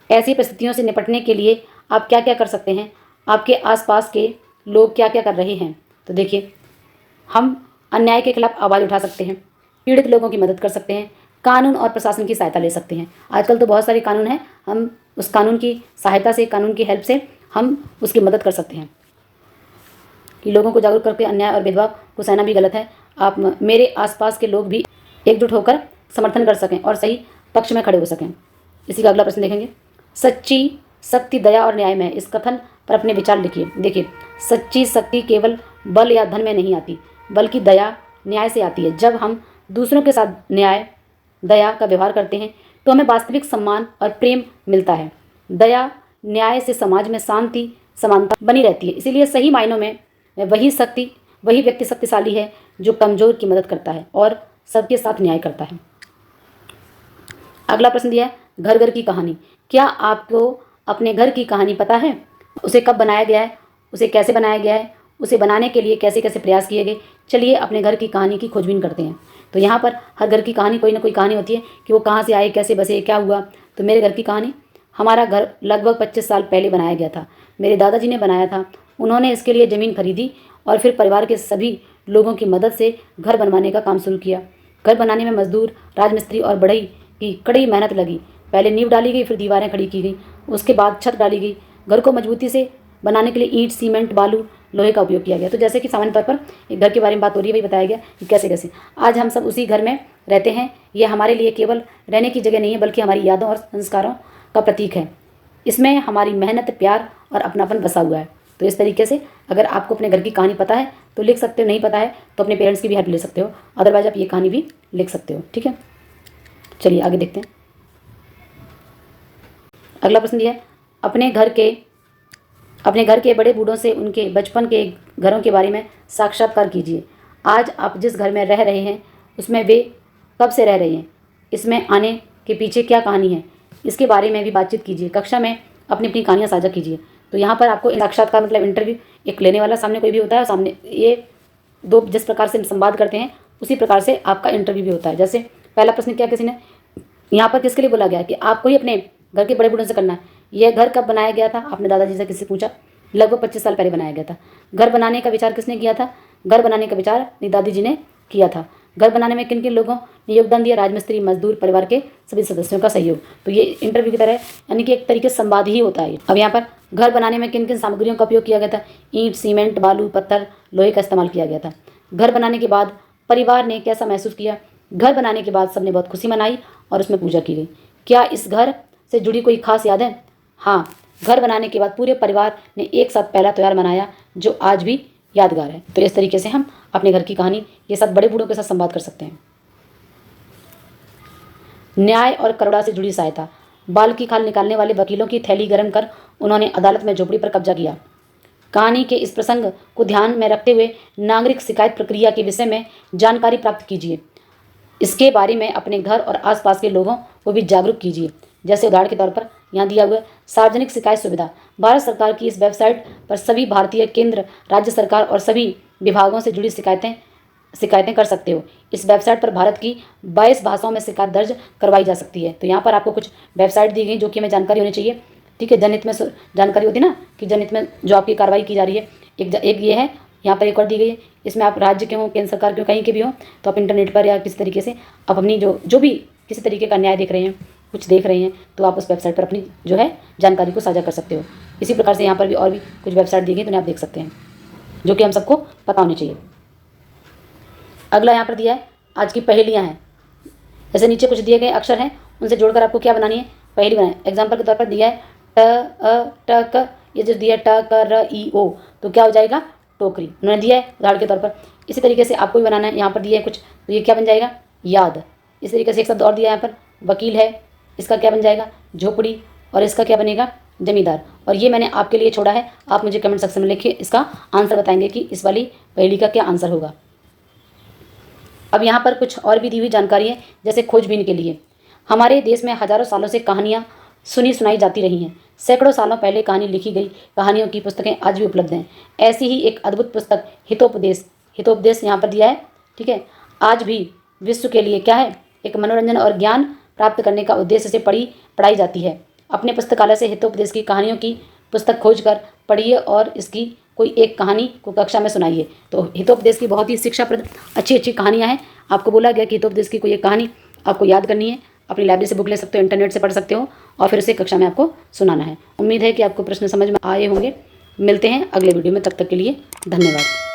ऐसी परिस्थितियों से निपटने के लिए आप क्या क्या कर सकते हैं? आपके आसपास के लोग क्या क्या कर रहे हैं? तो देखिए, हम अन्याय के खिलाफ आवाज़ उठा सकते हैं, पीड़ित लोगों की मदद कर सकते हैं, कानून और प्रशासन की सहायता ले सकते हैं। आजकल तो बहुत सारे कानून हैं, हम उस कानून की सहायता से, कानून की हेल्प से हम उसकी मदद कर सकते हैं कि लोगों को जागरूक करके अन्याय और भेदभाव को सहना भी गलत है। आप मेरे आसपास के लोग भी एकजुट होकर समर्थन कर सकें और सही पक्ष में खड़े हो सकें। इसी का अगला प्रश्न देखेंगे। सच्ची शक्ति दया और न्याय में है। इस कथन पर अपने विचार लिखिए। देखिए, सच्ची शक्ति केवल बल या धन में नहीं आती, बल्कि दया न्याय से आती है। जब हम दूसरों के साथ न्याय दया का व्यवहार करते हैं तो हमें वास्तविक सम्मान और प्रेम मिलता है। दया न्याय से समाज में शांति समानता बनी रहती है। इसीलिए सही मायनों में वही व्यक्ति शक्तिशाली है जो कमजोर की मदद करता है और सबके साथ न्याय करता है। अगला प्रश्न दिया है, घर घर की कहानी। क्या आपको अपने घर की कहानी पता है? उसे कब बनाया गया है, उसे कैसे बनाया गया है, उसे बनाने के लिए कैसे कैसे प्रयास किए गए? चलिए अपने घर की कहानी की खोजबीन करते हैं। तो यहाँ पर हर घर की कहानी कोई ना कोई कहानी होती है कि वो कहाँ से आए, कैसे बसे, क्या हुआ। तो मेरे घर की कहानी, हमारा घर लगभग 25 साल पहले बनाया गया था। मेरे दादाजी ने बनाया था। उन्होंने इसके लिए ज़मीन खरीदी और फिर परिवार के सभी लोगों की मदद से घर बनवाने का काम शुरू किया। घर बनाने में मजदूर, राजमिस्त्री और बढ़ई की कड़ी मेहनत लगी। पहले नींव डाली गई, फिर दीवारें खड़ी की गई, उसके बाद छत डाली गई। घर को मजबूती से बनाने के लिए ईंट, सीमेंट, बालू, लोहे का उपयोग किया गया। तो जैसे कि सामान्य तौर पर एक घर के बारे में बात हो रही है, वही बताया गया कि कैसे कैसे आज हम सब उसी घर में रहते हैं। ये हमारे लिए केवल रहने की जगह नहीं है, बल्कि हमारी यादों और संस्कारों का प्रतीक है। इसमें हमारी मेहनत, प्यार और अपनापन बसा हुआ है। तो इस तरीके से अगर आपको अपने घर की कहानी पता है तो लिख सकते हो, नहीं पता है तो अपने पेरेंट्स की भी हेल्प ले सकते हो। अदरवाइज आप ये कहानी भी लिख सकते हो, ठीक है। चलिए आगे देखते हैं। अगला प्रश्न दिया है, अपने घर के बड़े बूढ़ों से उनके बचपन के घरों के बारे में साक्षात्कार कीजिए। आज आप जिस घर में रह रहे हैं उसमें वे कब से रह रहे हैं, इसमें आने के पीछे क्या कहानी है, इसके बारे में भी बातचीत कीजिए। कक्षा में अपनी अपनी कहानियाँ साझा कीजिए। तो यहाँ पर आपको साक्षात्कार मतलब इंटरव्यू, एक लेने वाला सामने कोई भी होता है, सामने ये दो जिस प्रकार से संवाद करते हैं उसी प्रकार से आपका इंटरव्यू भी होता है। जैसे पहला प्रश्न क्या किसी ने यहाँ पर किसके लिए बोला गया कि आपको ही अपने घर के बड़े बूढ़ों से करना है। यह घर कब बनाया गया था? आपने दादाजी से किससे पूछा? लगभग 25 साल पहले बनाया गया था। घर बनाने का विचार किसने किया था? घर बनाने का विचार मेरी दादी जी ने किया था। घर बनाने में किन किन लोगों ने योगदान दिया? राजमिस्त्री, मजदूर, परिवार के सभी सदस्यों का सहयोग। तो ये इंटरव्यू की तरह यानी कि एक तरीके से संवाद ही होता है। अब यहाँ पर घर बनाने में किन किन सामग्रियों का उपयोग किया गया था? ईंट, सीमेंट, बालू, पत्थर, लोहे का इस्तेमाल किया गया था। घर बनाने के बाद परिवार ने कैसा महसूस किया? घर बनाने के बाद सबने बहुत खुशी मनाई और उसमें पूजा की गई। क्या इस घर से जुड़ी कोई खास याद है? हाँ, घर बनाने के बाद पूरे परिवार ने एक साथ पहला त्योहार मनाया जो आज भी यादगार है। तो इस तरीके से हम अपने घर की कहानी ये साथ बड़े बूढ़ों के साथ संवाद कर सकते हैं। न्याय और करुणा से जुड़ी सहायता। बाल की खाल निकालने वाले वकीलों की थैली गर्म कर उन्होंने अदालत में झोपड़ी पर कब्जा किया। कहानी के इस प्रसंग को ध्यान में रखते हुए नागरिक शिकायत प्रक्रिया के विषय में जानकारी प्राप्त कीजिए। इसके बारे में अपने घर और आसपास के लोगों को भी जागरूक कीजिए। जैसे उदाहरण के तौर पर यहाँ दिया हुआ सार्वजनिक शिकायत सुविधा। भारत सरकार की इस वेबसाइट पर सभी भारतीय केंद्र, राज्य सरकार और सभी विभागों से जुड़ी शिकायतें कर सकते हो। इस वेबसाइट पर भारत की 22 भाषाओं में शिकायत दर्ज करवाई जा सकती है। तो यहाँ पर आपको कुछ वेबसाइट दी गई जो कि हमें जानकारी होनी चाहिए, ठीक है। जनहित में जानकारी होती है ना कि जनहित में जो आपकी कार्रवाई की जा रही है। एक ये है, यहाँ पर एक और दी गई है। इसमें आप राज्य के हों, केंद्र सरकार के हों, कहीं के भी हों, तो आप इंटरनेट पर या किसी तरीके से आप अपनी जो भी किसी तरीके का न्याय देख रहे हैं कुछ देख रहे हैं तो आप उस वेबसाइट पर अपनी जो है जानकारी को साझा कर सकते हो। इसी प्रकार से यहाँ पर भी और भी कुछ वेबसाइट दी गई तो आप देख सकते हैं, जो कि हम सबको पता होनी चाहिए। अगला यहाँ पर दिया है आज की पहेलियाँ हैं। जैसे नीचे कुछ दिए गए अक्षर हैं, उनसे जोड़कर आपको क्या बनानी है, पहेली बनाए। एग्जाम्पल के तौर पर दिया है ट अ ट क, ये जो दिया है ट क र ई ओ, तो क्या हो जाएगा, टोकरी। उन्होंने दिया है उदाहरण के तौर पर। इसी तरीके से आपको भी बनाना है। यहाँ पर दिया है कुछ, तो ये क्या बन जाएगा, याद। इस तरीके से एक शब्द और दिया है यहाँ पर, वकील है, इसका क्या बन जाएगा, झोपड़ी, और इसका क्या बनेगा, जमींदार। और ये मैंने आपके लिए छोड़ा है, आप मुझे कमेंट सेक्शन में लिखिए, इसका आंसर बताएंगे कि इस वाली पहेली का क्या आंसर होगा। अब यहाँ पर कुछ और भी दी हुई जानकारी है, जैसे खोजबीन के लिए। हमारे देश में हजारों सालों से कहानियाँ सुनी सुनाई जाती रही हैं। सैकड़ों सालों पहले कहानी लिखी गई कहानियों की पुस्तकें आज भी उपलब्ध हैं। ऐसी ही एक अद्भुत पुस्तक हितोपदेश यहाँ पर दिया है, ठीक है। आज भी विश्व के लिए क्या है, एक मनोरंजन और ज्ञान प्राप्त करने का उद्देश्य से पढ़ाई जाती है। अपने पुस्तकालय से हितोपदेश की कहानियों की पुस्तक खोज कर पढ़िए और इसकी कोई एक कहानी को कक्षा में सुनाइए। तो हितोपदेश की बहुत ही शिक्षाप्रद अच्छी कहानियाँ हैं। आपको बोला गया कि हितोपदेश की कोई एक कहानी आपको याद करनी है, अपनी लाइब्रेरी से बुक ले सकते हो, इंटरनेट से पढ़ सकते हो, और फिर उसे कक्षा में आपको सुनाना है। उम्मीद है कि आपको प्रश्न समझ में आए होंगे। मिलते हैं अगले वीडियो में, तब तक के लिए धन्यवाद।